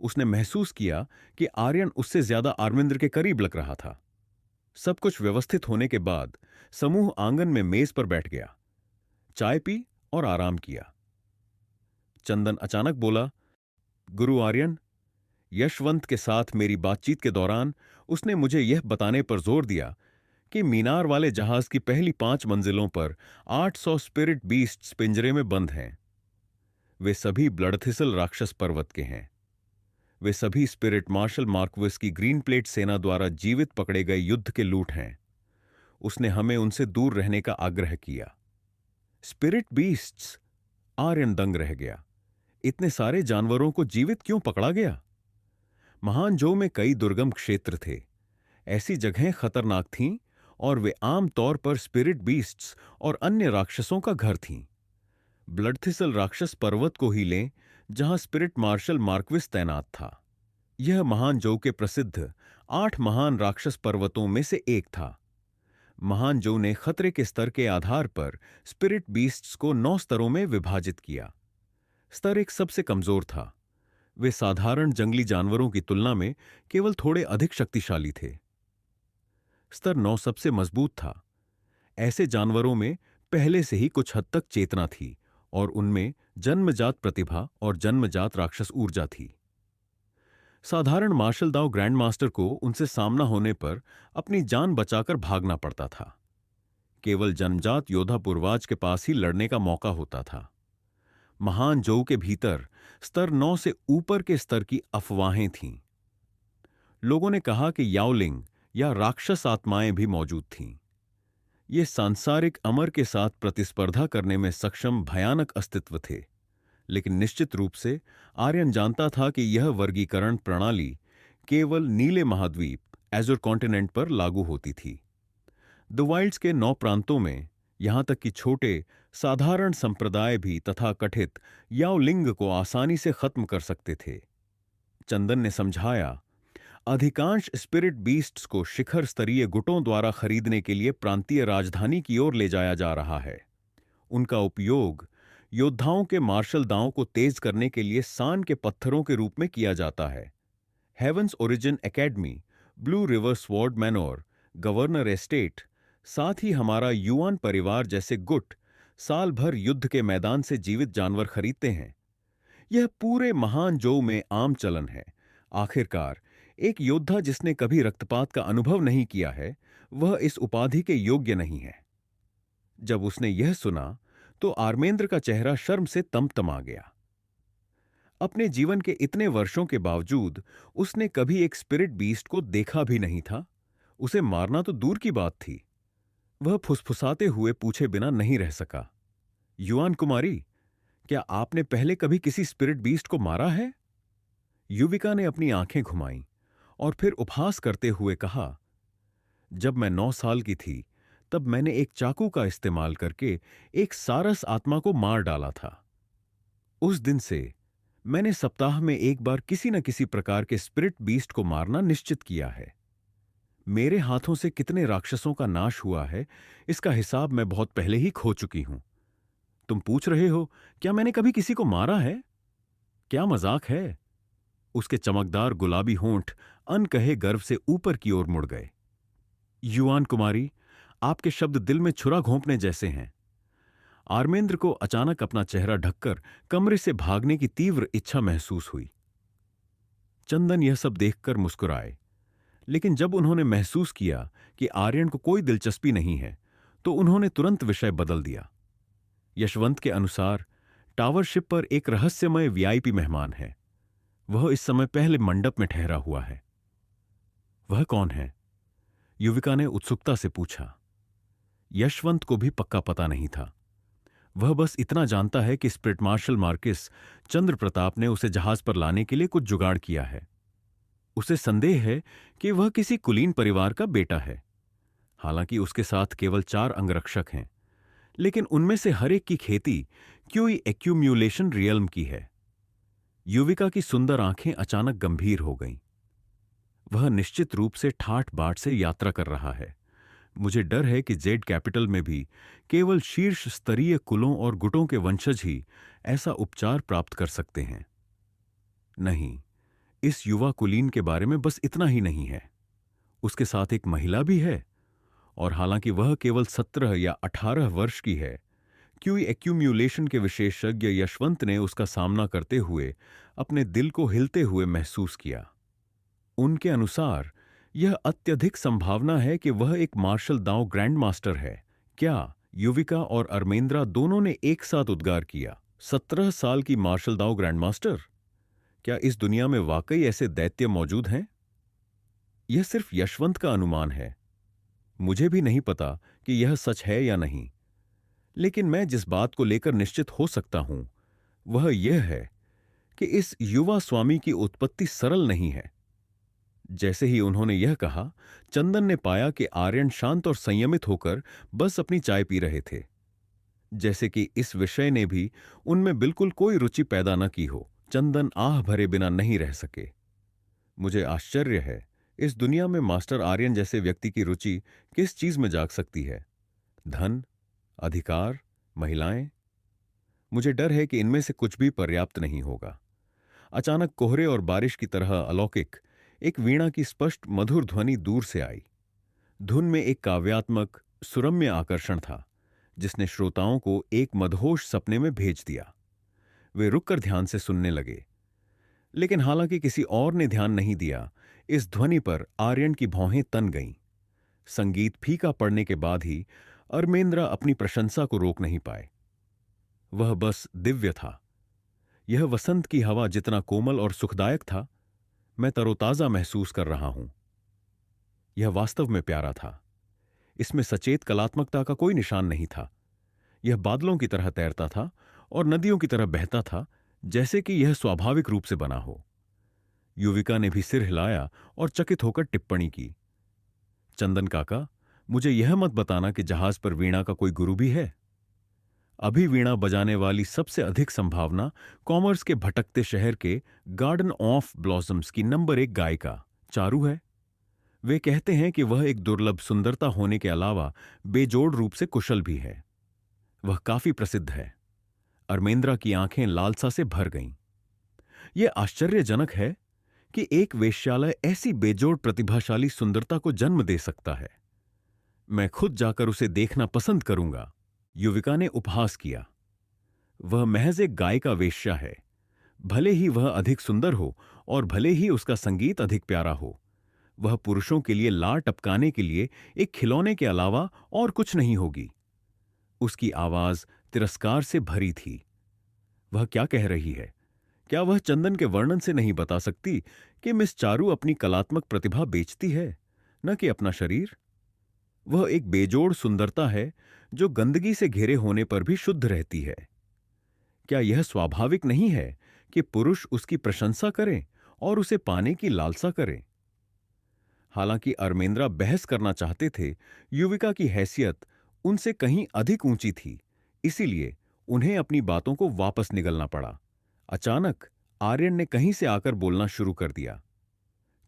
A: उसने महसूस किया कि आर्यन उससे ज्यादा आर्मेंद्र के करीब लग रहा था। सब कुछ व्यवस्थित होने के बाद समूह आंगन में मेज पर बैठ गया, चाय पी और आराम किया। चंदन अचानक बोला, गुरु आर्यन। यशवंत के साथ मेरी बातचीत के दौरान उसने मुझे यह बताने पर जोर दिया कि मीनार वाले जहाज की पहली 5 मंजिलों पर 800 स्पिरिट बीस्ट्स पिंजरे में बंद हैं। वे सभी ब्लडथिसल राक्षस पर्वत के हैं। वे सभी स्पिरिट मार्शल मार्क्विस की ग्रीन प्लेट सेना द्वारा जीवित पकड़े गए युद्ध के लूट हैं। उसने हमें उनसे दूर रहने का आग्रह किया। Spirit beasts? आर्यन दंग रह गया। इतने सारे जानवरों को जीवित क्यों पकड़ा गया? महान जो में कई दुर्गम क्षेत्र थे। ऐसी जगहें खतरनाक थीं और वे आम तौर पर स्पिरिट बीस्ट्स और अन्य राक्षसों का घर थीं। ब्लडथिसल राक्षस पर्वत को ही लें, जहां स्पिरिट मार्शल मार्क्विस तैनात था। यह महान जो के प्रसिद्ध 8 महान राक्षस पर्वतों में से एक था। महान जो ने खतरे के स्तर के आधार पर स्पिरिट बीस्ट्स को 9 स्तरों में विभाजित किया। स्तर 1 सबसे कमजोर था। वे साधारण जंगली जानवरों की तुलना में केवल थोड़े अधिक शक्तिशाली थे। स्तर 9 सबसे मजबूत था। ऐसे जानवरों में पहले से ही कुछ हद तक चेतना थी और उनमें जन्मजात प्रतिभा और जन्मजात राक्षस ऊर्जा थी। साधारण मार्शल दाव ग्रैंड मास्टर को उनसे सामना होने पर अपनी जान बचाकर भागना पड़ता था। केवल जन्मजात योद्धा पूर्वाज के पास ही लड़ने का मौका होता था। महान जो के भीतर स्तर 9 से ऊपर के स्तर की अफवाहें थीं। लोगों ने कहा कि याओलिंग या राक्षस आत्माएं भी मौजूद थीं। ये सांसारिक अमर के साथ प्रतिस्पर्धा करने में सक्षम भयानक अस्तित्व थे। लेकिन निश्चित रूप से आर्यन जानता था कि यह वर्गीकरण प्रणाली केवल नीले महाद्वीप एजोर कॉन्टिनेंट पर लागू होती थी। द वाइल्ड्स के 9 प्रांतों में यहां तक कि छोटे साधारण संप्रदाय भी तथाकथित याओलिंग को आसानी से खत्म कर सकते थे। चंदन ने समझाया, अधिकांश स्पिरिट बीस्ट्स को शिखर स्तरीय गुटों द्वारा खरीदने के लिए प्रांतीय राजधानी की ओर ले जाया जा रहा है। उनका उपयोग योद्धाओं के मार्शल दांव को तेज करने के लिए सान के पत्थरों के रूप में किया जाता है। Heavens origin academy, blue river sword manor, governor estate, साथ ही हमारा युआन परिवार जैसे गुट साल भर युद्ध के मैदान से जीवित जानवर खरीदते हैं। यह पूरे महान जो में आम चलन है। आखिरकार एक योद्धा जिसने कभी रक्तपात का अनुभव नहीं किया है, वह इस उपाधि के योग्य नहीं है। जब उसने यह सुना तो आर्मेंद्र का चेहरा शर्म से तमतमा गया। अपने जीवन के इतने वर्षों के बावजूद उसने कभी एक स्पिरिट बीस्ट को देखा भी नहीं था। उसे मारना तो दूर की बात थी। वह फुसफुसाते हुए पूछे बिना नहीं रह सका, युआन कुमारी, क्या आपने पहले कभी किसी स्पिरिट बीस्ट को मारा है? युविका ने अपनी आंखें घुमाईं और फिर उपहास करते हुए कहा, जब मैं 9 साल की थी तब मैंने एक चाकू का इस्तेमाल करके एक सारस आत्मा को मार डाला था। उस दिन से मैंने सप्ताह में एक बार किसी न किसी प्रकार के स्पिरिट बीस्ट को मारना निश्चित किया है। मेरे हाथों से कितने राक्षसों का नाश हुआ है, इसका हिसाब मैं बहुत पहले ही खो चुकी हूं। तुम पूछ रहे हो क्या मैंने कभी किसी को मारा है? क्या मजाक है? उसके चमकदार गुलाबी होंठ अनकहे गर्व से ऊपर की ओर मुड़ गए। युआन कुमारी, आपके शब्द दिल में छुरा घोंपने जैसे हैं। आर्मेंद्र को अचानक अपना चेहरा ढककर कमरे से भागने की तीव्र इच्छा महसूस हुई। चंदन यह सब देखकर मुस्कुराए, लेकिन जब उन्होंने महसूस किया कि आर्यन को कोई दिलचस्पी नहीं है, तो उन्होंने तुरंत विषय बदल दिया। यशवंत के अनुसार टावरशिप पर एक रहस्यमय वीआईपी मेहमान है। वह इस समय पहले मंडप में ठहरा हुआ है। वह कौन है? युविका ने उत्सुकता से पूछा। यशवंत को भी पक्का पता नहीं था। वह बस इतना जानता है कि स्पिरिट मार्शल मार्किस चंद्र प्रताप ने उसे जहाज पर लाने के लिए कुछ जुगाड़ किया है। उसे संदेह है कि वह किसी कुलीन परिवार का बेटा है। हालांकि उसके साथ केवल 4 अंगरक्षक हैं, लेकिन उनमें से हर एक की खेती क्यूई एक्यूम्यूलेशन रियल्म की है। युविका की सुंदर आंखें अचानक गंभीर हो गईं। वह निश्चित रूप से ठाठ बाट से यात्रा कर रहा है। मुझे डर है कि जेड कैपिटल में भी केवल शीर्ष स्तरीय कुलों और गुटों के वंशज ही ऐसा उपचार प्राप्त कर सकते हैं। नहीं, इस युवा कुलीन के बारे में बस इतना ही नहीं है। उसके साथ एक महिला भी है, और हालांकि वह केवल 17 या 18 वर्ष की है, क्यू एक्यूम्यूलेशन के विशेषज्ञ यशवंत ने उसका सामना करते हुए अपने दिल को हिलते हुए महसूस किया। उनके अनुसार यह अत्यधिक संभावना है कि वह एक मार्शल दांव ग्रैंड मास्टर है। क्या? युविका और अरमेंद्रा दोनों ने एक साथ उद्गार किया। 17 साल की मार्शल दांव ग्रैंड मास्टर? क्या इस दुनिया में वाकई ऐसे दैत्य मौजूद हैं? यह सिर्फ यशवंत का अनुमान है। मुझे भी नहीं पता कि यह सच है या नहीं, लेकिन मैं जिस बात को लेकर निश्चित हो सकता हूं वह यह है कि इस युवा स्वामी की उत्पत्ति सरल नहीं है। जैसे ही उन्होंने यह कहा, चंदन ने पाया कि आर्यन शांत और संयमित होकर बस अपनी चाय पी रहे थे, जैसे कि इस विषय ने भी उनमें बिल्कुल कोई रुचि पैदा न की हो। चंदन आह भरे बिना नहीं रह सके। मुझे आश्चर्य है, इस दुनिया में मास्टर आर्यन जैसे व्यक्ति की रुचि किस चीज में जाग सकती है? धन, अधिकार, महिलाएं? मुझे डर है कि इनमें से कुछ भी पर्याप्त नहीं होगा। अचानक कोहरे और बारिश की तरह अलौकिक एक वीणा की स्पष्ट मधुर ध्वनि दूर से आई। धुन में एक काव्यात्मक सुरम्य आकर्षण था जिसने श्रोताओं को एक मदहोश सपने में भेज दिया। वे रुककर ध्यान से सुनने लगे, लेकिन हालांकि किसी और ने ध्यान नहीं दिया, इस ध्वनि पर आर्यन की भौहें तन गईं। संगीत फीका पड़ने के बाद ही अरमेंद्रा अपनी प्रशंसा को रोक नहीं पाए। वह बस दिव्य था। यह वसंत की हवा जितना कोमल और सुखदायक था, मैं तरोताजा महसूस कर रहा हूं। यह वास्तव में प्यारा था। इसमें सचेत कलात्मकता का कोई निशान नहीं था। यह बादलों की तरह तैरता था और नदियों की तरह बहता था, जैसे कि यह स्वाभाविक रूप से बना हो। युविका ने भी सिर हिलाया और चकित होकर टिप्पणी की। चंदन काका, मुझे यह मत बताना कि जहाज पर वीणा का कोई गुरु भी है। अभी वीणा बजाने वाली सबसे अधिक संभावना कॉमर्स के भटकते शहर के गार्डन ऑफ ब्लॉसम्स की नंबर 1 गायिका चारू है। वे कहते हैं कि वह एक दुर्लभ सुंदरता होने के अलावा बेजोड़ रूप से कुशल भी है। वह काफी प्रसिद्ध है। अरमेंद्रा की आंखें लालसा से भर गईं। यह आश्चर्यजनक है कि एक वेश्यालय ऐसी बेजोड़ प्रतिभाशाली सुंदरता को जन्म दे सकता है। मैं खुद जाकर उसे देखना पसंद करूंगा। युविका ने उपहास किया। वह महज एक गायिका वेश्या है। भले ही वह अधिक सुंदर हो और भले ही उसका संगीत अधिक प्यारा हो, वह पुरुषों के लिए लार टपकाने के लिए एक खिलौने के अलावा और कुछ नहीं होगी। उसकी आवाज तिरस्कार से भरी थी। वह क्या कह रही है? क्या वह चंदन के वर्णन से नहीं बता सकती कि मिस चारू अपनी कलात्मक प्रतिभा बेचती है, न कि अपना शरीर? वह एक बेजोड़ सुंदरता है जो गंदगी से घिरे होने पर भी शुद्ध रहती है। क्या यह स्वाभाविक नहीं है कि पुरुष उसकी प्रशंसा करें और उसे पाने की लालसा करें? हालांकि अरमेंद्रा बहस करना चाहते थे, युविका की हैसियत उनसे कहीं अधिक ऊंची थी, इसीलिए उन्हें अपनी बातों को वापस निगलना पड़ा। अचानक आर्यन ने कहीं से आकर बोलना शुरू कर दिया।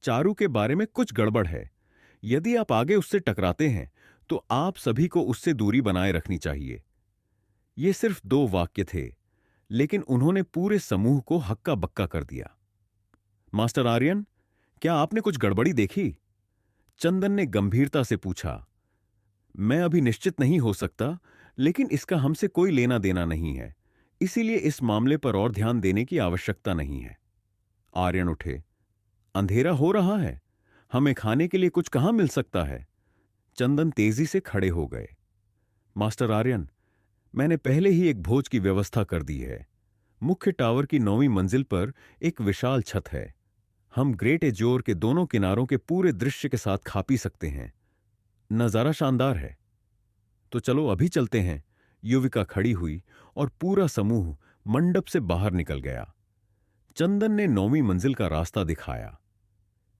A: चारू के बारे में कुछ गड़बड़ है। यदि आप आगे उससे टकराते हैं तो आप सभी को उससे दूरी बनाए रखनी चाहिए। ये सिर्फ 2 वाक्य थे, लेकिन उन्होंने पूरे समूह को हक्का बक्का कर दिया। मास्टर आर्यन, क्या आपने कुछ गड़बड़ी देखी? चंदन ने गंभीरता से पूछा। मैं अभी निश्चित नहीं हो सकता, लेकिन इसका हमसे कोई लेना देना नहीं है, इसीलिए इस मामले पर और ध्यान देने की आवश्यकता नहीं है। आर्यन उठे। अंधेरा हो रहा है, हमें खाने के लिए कुछ कहां मिल सकता है? चंदन तेजी से खड़े हो गए। मास्टर आर्यन, मैंने पहले ही एक भोज की व्यवस्था कर दी है। मुख्य टावर की 9वीं मंजिल पर एक विशाल छत है। हम ग्रेट एजोर के दोनों किनारों के पूरे दृश्य के साथ खा पी सकते हैं। नजारा शानदार है। तो चलो अभी चलते हैं। युविका खड़ी हुई और पूरा समूह मंडप से बाहर निकल गया। चंदन ने 9वीं मंजिल का रास्ता दिखाया।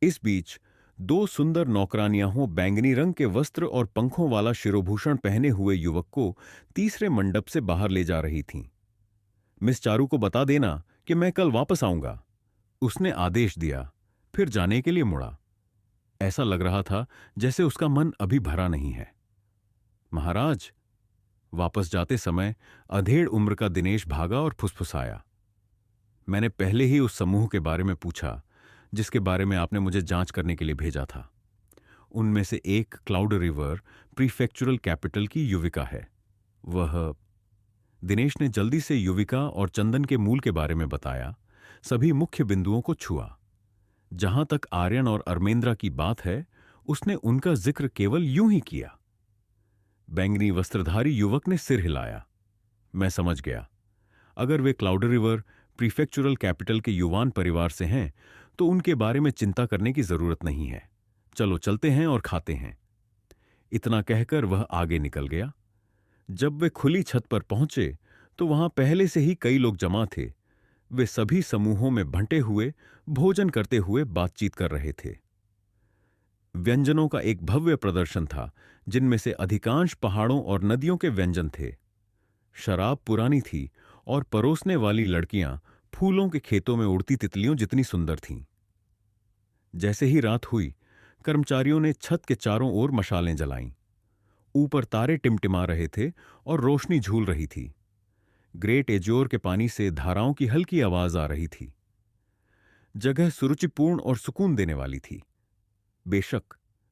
A: इस बीच 2 सुंदर नौकरानियां बैंगनी रंग के वस्त्र और पंखों वाला शिरोभूषण पहने हुए युवक को तीसरे मंडप से बाहर ले जा रही थीं। मिस चारू को बता देना कि मैं कल वापस आऊंगा, उसने आदेश दिया, फिर जाने के लिए मुड़ा। ऐसा लग रहा था जैसे उसका मन अभी भरा नहीं है। महाराज, वापस जाते समय अधेड़ उम्र का दिनेश भागा और फुसफुसाया। मैंने पहले ही उस समूह के बारे में पूछा जिसके बारे में आपने मुझे जांच करने के लिए भेजा था। उनमें से एक क्लाउड रिवर प्रीफेक्चुरल कैपिटल की युविका है। वह दिनेश ने जल्दी से युविका और चंदन के मूल के बारे में बताया, सभी मुख्य बिंदुओं को छुआ। जहां तक आर्यन और अरमेंद्रा की बात है, उसने उनका जिक्र केवल यूं ही किया। बैंगनी वस्त्रधारी युवक ने सिर हिलाया। मैं समझ गया। अगर वे क्लाउड रिवर प्रीफेक्चुरल कैपिटल के युवान परिवार से हैं, तो उनके बारे में चिंता करने की जरूरत नहीं है। चलो चलते हैं और खाते हैं। इतना कहकर वह आगे निकल गया। जब वे खुली छत पर पहुंचे, तो वहां पहले से ही कई लोग जमा थे। वे सभी समूहों में बंटे हुए भोजन करते हुए बातचीत कर रहे थे। व्यंजनों का एक भव्य प्रदर्शन था, जिनमें से अधिकांश पहाड़ों और नदियों के व्यंजन थे। शराब पुरानी थी और परोसने वाली लड़कियां फूलों के खेतों में उड़ती तितलियों जितनी सुंदर थीं। जैसे ही रात हुई, कर्मचारियों ने छत के चारों ओर मशालें जलाईं। ऊपर तारे टिमटिमा रहे थे और रोशनी झूल रही थी। ग्रेट एज्योर के पानी से धाराओं की हल्की आवाज आ रही थी। जगह सुरुचिपूर्ण और सुकून देने वाली थी। बेशक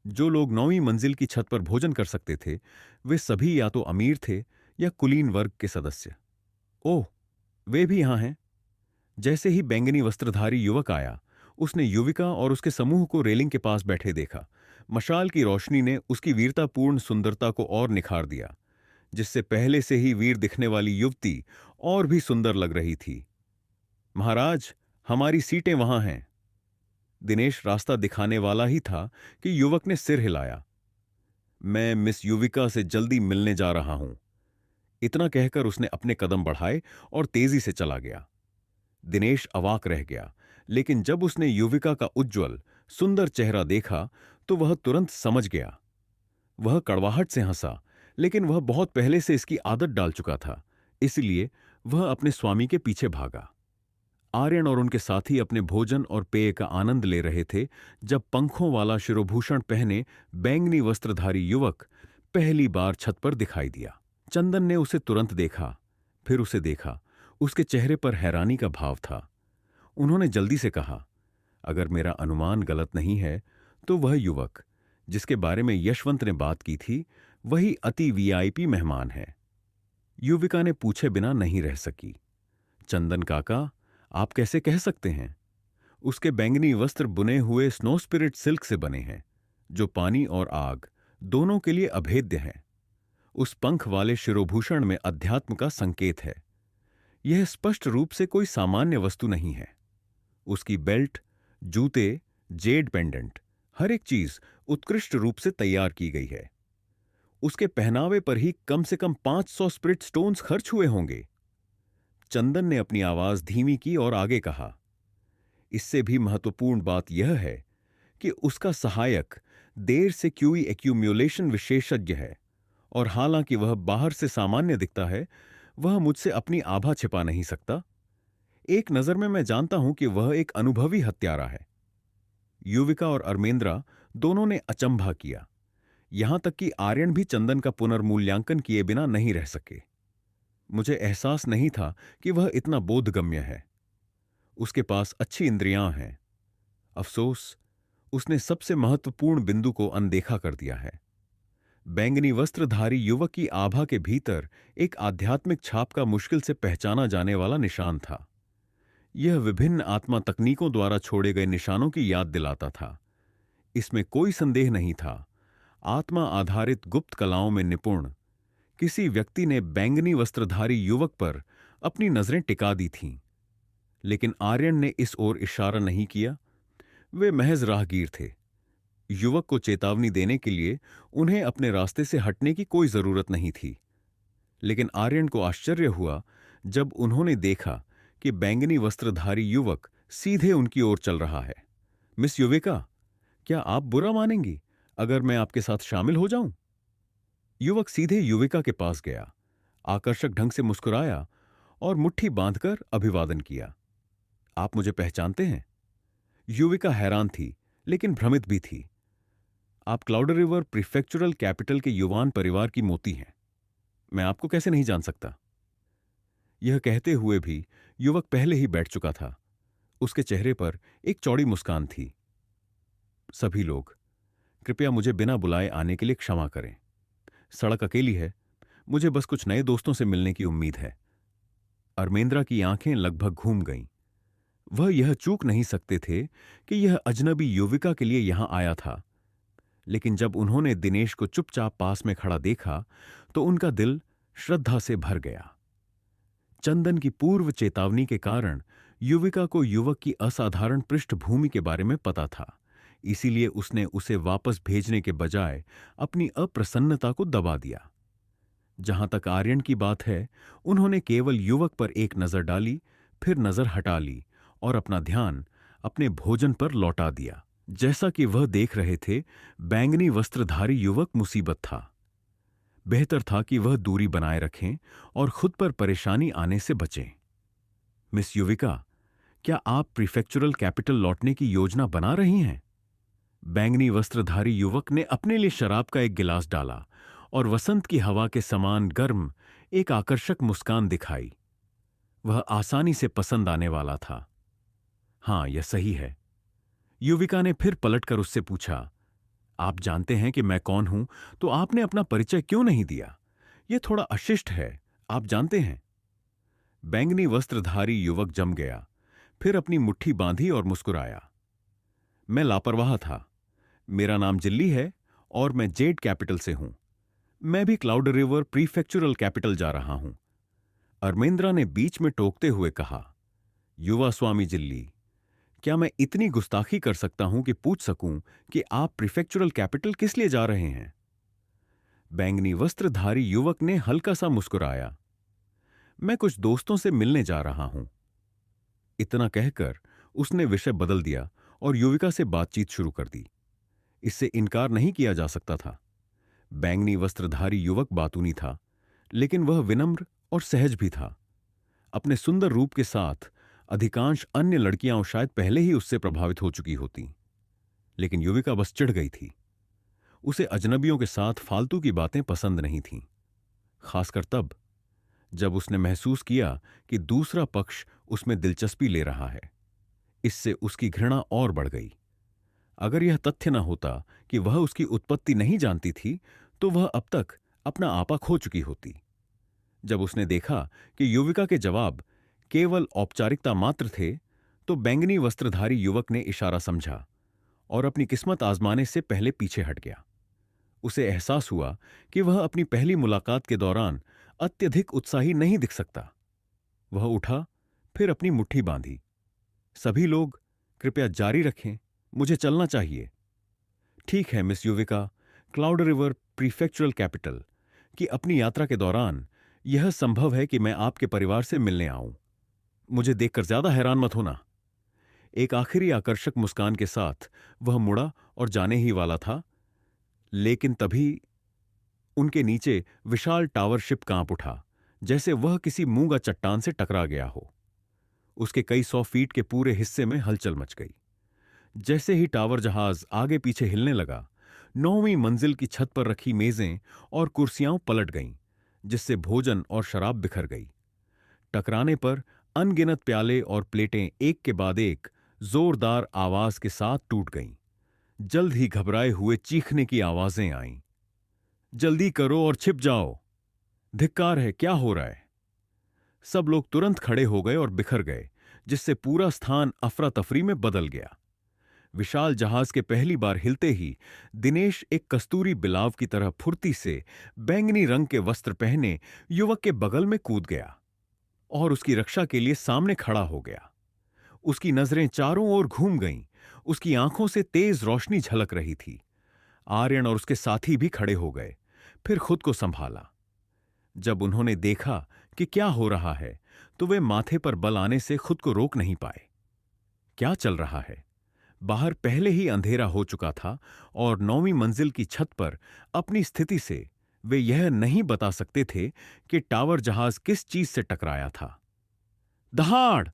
A: जो लोग 9वीं मंजिल की छत पर भोजन कर सकते थे, वे सभी या तो अमीर थे या कुलीन वर्ग के सदस्य। ओह, वे भी यहां हैं। जैसे ही बैंगनी वस्त्रधारी युवक आया, उसने युविका और उसके समूह को रेलिंग के पास बैठे देखा। मशाल की रोशनी ने उसकी वीरतापूर्ण सुंदरता को और निखार दिया। जिससे पहले से ही वीर दिखने वाली युवती और भी सुंदर लग रही थी। महाराज, हमारी सीटें वहां हैं। दिनेश रास्ता दिखाने वाला ही था कि युवक ने सिर हिलाया। मैं मिस युविका से जल्दी मिलने जा रहा हूं। इतना कहकर उसने अपने कदम बढ़ाए और तेजी से चला गया। दिनेश अवाक रह गया, लेकिन जब उसने युविका का उज्ज्वल सुंदर चेहरा देखा, तो वह तुरंत समझ गया। वह कड़वाहट से हंसा, लेकिन वह बहुत पहले से इसकी आदत डाल चुका था, इसलिए वह अपने स्वामी के पीछे भागा। आर्यन और उनके साथी अपने भोजन और पेय का आनंद ले रहे थे, जब पंखों वाला शिरोभूषण पहने बैंगनी वस्त्रधारी युवक पहली बार छत पर दिखाई दिया। चंदन ने उसे तुरंत देखा, फिर उसे देखा। उसके चेहरे पर हैरानी का भाव था। उन्होंने जल्दी से कहा, अगर मेरा अनुमान गलत नहीं है, तो वह युवक जिसके बारे में यशवंत ने बात की थी, वही अति वीआईपी मेहमान है। युविका ने पूछे बिना नहीं रह सकी। चंदन काका, आप कैसे कह सकते हैं? उसके बैंगनी वस्त्र बुने हुए स्नो स्पिरिट सिल्क से बने हैं, जो पानी और आग दोनों के लिए अभेद्य हैं। उस पंख वाले शिरोभूषण में अध्यात्म का संकेत है। यह स्पष्ट रूप से कोई सामान्य वस्तु नहीं है। उसकी बेल्ट, जूते, जेड पेंडेंट, हर एक चीज उत्कृष्ट रूप से तैयार की गई है। उसके पहनावे पर ही कम से कम 500 स्प्रिट स्टोन्स खर्च हुए होंगे। चंदन ने अपनी आवाज धीमी की और आगे कहा, इससे भी महत्वपूर्ण बात यह है कि उसका सहायक देर से क्यूई एक्यूम्युलेशन विशेषज्ञ है, और हालांकि वह बाहर से सामान्य दिखता है, वह मुझसे अपनी आभा छिपा नहीं सकता। एक नजर में मैं जानता हूं कि वह एक अनुभवी हत्यारा है। युविका और अरमेंद्रा दोनों ने अचंभा किया। यहां तक कि आर्यन भी चंदन का पुनर्मूल्यांकन किए बिना नहीं रह सके। मुझे एहसास नहीं था कि वह इतना बोधगम्य है। उसके पास अच्छी इंद्रियां हैं। अफसोस, उसने सबसे महत्वपूर्ण बिंदु को अनदेखा कर दिया है। बैंगनी वस्त्रधारी युवक की आभा के भीतर एक आध्यात्मिक छाप का मुश्किल से पहचाना जाने वाला निशान था। यह विभिन्न आत्मा तकनीकों द्वारा छोड़े गए निशानों की याद दिलाता था। इसमें कोई संदेह नहीं था। आत्मा आधारित गुप्त कलाओं में निपुण किसी व्यक्ति ने बैंगनी वस्त्रधारी युवक पर अपनी नजरें टिका दी थीं। लेकिन आर्यन ने इस ओर इशारा नहीं किया। वे महज राहगीर थे। युवक को चेतावनी देने के लिए उन्हें अपने रास्ते से हटने की कोई जरूरत नहीं थी। लेकिन आर्यन को आश्चर्य हुआ जब उन्होंने देखा कि बैंगनी वस्त्रधारी युवक सीधे उनकी ओर चल रहा है। मिस युविका, क्या आप बुरा मानेंगी अगर मैं आपके साथ शामिल हो जाऊं? युवक सीधे युविका के पास गया, आकर्षक ढंग से मुस्कुराया और मुट्ठी बांधकर अभिवादन किया। आप मुझे पहचानते हैं? युविका हैरान थी, लेकिन भ्रमित भी थी। आप क्लाउड रिवर प्रीफेक्चुरल कैपिटल के युवान परिवार की मोती हैं। मैं आपको कैसे नहीं जान सकता? यह कहते हुए भी युवक पहले ही बैठ चुका था। उसके चेहरे पर एक चौड़ी मुस्कान थी। सभी लोग, कृपया मुझे बिना बुलाए आने के लिए क्षमा करें। सड़क अकेली है। मुझे बस कुछ नए दोस्तों से मिलने की उम्मीद है। अरमेंद्रा की आंखें लगभग घूम गईं। वह यह चूक नहीं सकते थे कि यह अजनबी युविका के लिए यहां आया था, लेकिन जब उन्होंने दिनेश को चुपचाप पास में खड़ा देखा तो उनका दिल श्रद्धा से भर गया। चंदन की पूर्व चेतावनी के कारण युविका को युवक की असाधारण पृष्ठभूमि के बारे में पता था, इसीलिए उसने उसे वापस भेजने के बजाय अपनी अप्रसन्नता को दबा दिया। जहां तक आर्यन की बात है, उन्होंने केवल युवक पर एक नजर डाली, फिर नजर हटा ली और अपना ध्यान अपने भोजन पर लौटा दिया। जैसा कि वह देख रहे थे, बैंगनी वस्त्रधारी युवक मुसीबत था। बेहतर था कि वह दूरी बनाए रखें और खुद पर परेशानी आने से बचें। मिस युविका, क्या आप प्रीफेक्चुरल कैपिटल लौटने की योजना बना रही हैं? बैंगनी वस्त्रधारी युवक ने अपने लिए शराब का एक गिलास डाला और वसंत की हवा के समान गर्म एक आकर्षक मुस्कान दिखाई। वह आसानी से पसंद आने वाला था। हां, यह सही है। युविका ने फिर पलटकर उससे पूछा, आप जानते हैं कि मैं कौन हूं, तो आपने अपना परिचय क्यों नहीं दिया? यह थोड़ा अशिष्ट है, आप जानते हैं। बैंगनी वस्त्रधारी युवक जम गया, फिर अपनी मुट्ठी बांधी और मुस्कुराया। मैं लापरवाह था। मेरा नाम जिल्ली है और मैं जेड कैपिटल से हूं। मैं भी क्लाउड रिवर प्रीफेक्चुरल कैपिटल जा रहा हूं। अरमेंद्रा ने बीच में टोकते हुए कहा, युवा स्वामी जिल्ली, क्या मैं इतनी गुस्ताखी कर सकता हूं कि पूछ सकूं कि आप प्रीफेक्चुरल कैपिटल किस लिए जा रहे हैं? बैंगनी वस्त्रधारी युवक ने हल्का सा मुस्कुराया। मैं कुछ दोस्तों से मिलने जा रहा हूं। इतना कहकर उसने विषय बदल दिया और युविका से बातचीत शुरू कर दी। इससे इनकार नहीं किया जा सकता था। बैंगनी वस्त्रधारी युवक बातूनी था, लेकिन वह विनम्र और सहज भी था। अपने सुंदर रूप के साथ अधिकांश अन्य लड़कियां शायद पहले ही उससे प्रभावित हो चुकी होती, लेकिन युविका बस चिढ़ गई थी। उसे अजनबियों के साथ फालतू की बातें पसंद नहीं थीं, खासकर तब जब उसने महसूस किया कि दूसरा पक्ष उसमें दिलचस्पी ले रहा है। इससे उसकी घृणा और बढ़ गई। अगर यह तथ्य न होता कि वह उसकी उत्पत्ति नहीं जानती थी, तो वह अब तक अपना आपा खो चुकी होती। जब उसने देखा कि युविका के जवाब केवल औपचारिकता मात्र थे, तो बैंगनी वस्त्रधारी युवक ने इशारा समझा और अपनी किस्मत आजमाने से पहले पीछे हट गया। उसे एहसास हुआ कि वह अपनी पहली मुलाकात के दौरान अत्यधिक उत्साही नहीं दिख सकता। वह उठा, फिर अपनी मुट्ठी बांधी। सभी लोग कृपया जारी रखें, मुझे चलना चाहिए। ठीक है miss Yuvika, cloud river prefectural capital की अपनी यात्रा के दौरान यह संभव है कि मैं आपके परिवार से मिलने आऊं। मुझे देखकर ज्यादा हैरान मत होना। एक आखिरी आकर्षक मुस्कान के साथ वह मुड़ा और जाने ही वाला था, लेकिन तभी उनके नीचे विशाल टावर शिप कांप उठा, जैसे वह किसी मूंगा चट्टान से टकरा गया हो। उसके कई 100 फीट के पूरे हिस्से में हलचल मच गई। जैसे ही टावर जहाज आगे पीछे हिलने लगा, 9वीं मंजिल की छत पर रखी मेजें और कुर्सियां पलट गईं, जिससे भोजन और शराब बिखर गई। टकराने पर अनगिनत प्याले और प्लेटें एक के बाद एक जोरदार आवाज के साथ टूट गईं। जल्द ही घबराए हुए चीखने की आवाजें आईं। जल्दी करो और छिप जाओ। धिक्कार है, क्या हो रहा है? सब लोग तुरंत खड़े हो गए और बिखर गए, जिससे पूरा स्थान अफरा तफरी में बदल गया। विशाल जहाज के पहली बार हिलते ही दिनेश एक कस्तूरी बिलाव की तरह फुर्ती से बैंगनी रंग के वस्त्र पहने युवक के बगल में कूद गया और उसकी रक्षा के लिए सामने खड़ा हो गया। उसकी नजरें चारों ओर घूम गईं। उसकी आंखों से तेज रोशनी झलक रही थी। आर्यन और उसके साथी भी खड़े हो गए, फिर खुद को संभाला। जब उन्होंने देखा कि क्या हो रहा है, तो वे माथे पर बल आने से खुद को रोक नहीं पाए। क्या चल रहा है? बाहर पहले ही अंधेरा हो चुका था और 9वीं मंजिल की छत पर अपनी स्थिति से वे यह नहीं बता सकते थे कि टावर जहाज किस चीज से टकराया था। दहाड़!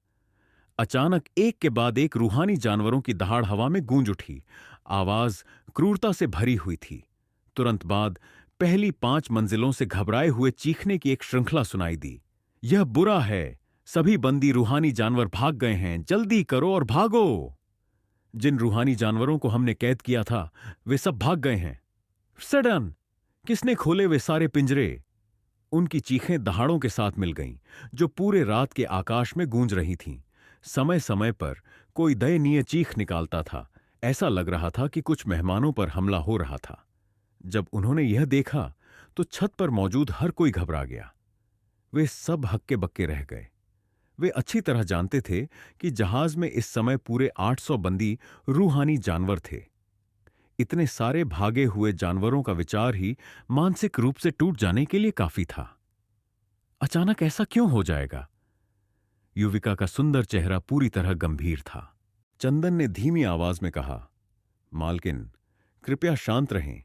A: अचानक एक के बाद एक रूहानी जानवरों की दहाड़ हवा में गूंज उठी। आवाज क्रूरता से भरी हुई थी। तुरंत बाद पहली 5 मंजिलों से घबराए हुए चीखने की एक श्रृंखला सुनाई दी। यह बुरा है, सभी बंदी रूहानी जानवर भाग गए हैं, जल्दी करो और भागो। जिन रूहानी जानवरों को हमने कैद किया था, वे सब भाग गए हैं। सडन! किसने खोले वे सारे पिंजरे? उनकी चीखें दहाड़ों के साथ मिल गईं, जो पूरे रात के आकाश में गूंज रही थीं। समय समय पर कोई दयनीय चीख निकालता था। ऐसा लग रहा था कि कुछ मेहमानों पर हमला हो रहा था। जब उन्होंने यह देखा तो छत पर मौजूद हर कोई घबरा गया। वे सब हक्के बक्के रह गए। वे अच्छी तरह जानते थे कि जहाज में इस समय पूरे 800 बंदी रूहानी जानवर थे। इतने सारे भागे हुए जानवरों का विचार ही मानसिक रूप से टूट जाने के लिए काफी था। अचानक ऐसा क्यों हो जाएगा? युविका का सुंदर चेहरा पूरी तरह गंभीर था। चंदन ने धीमी आवाज में कहा, मालकिन, कृपया शांत रहें।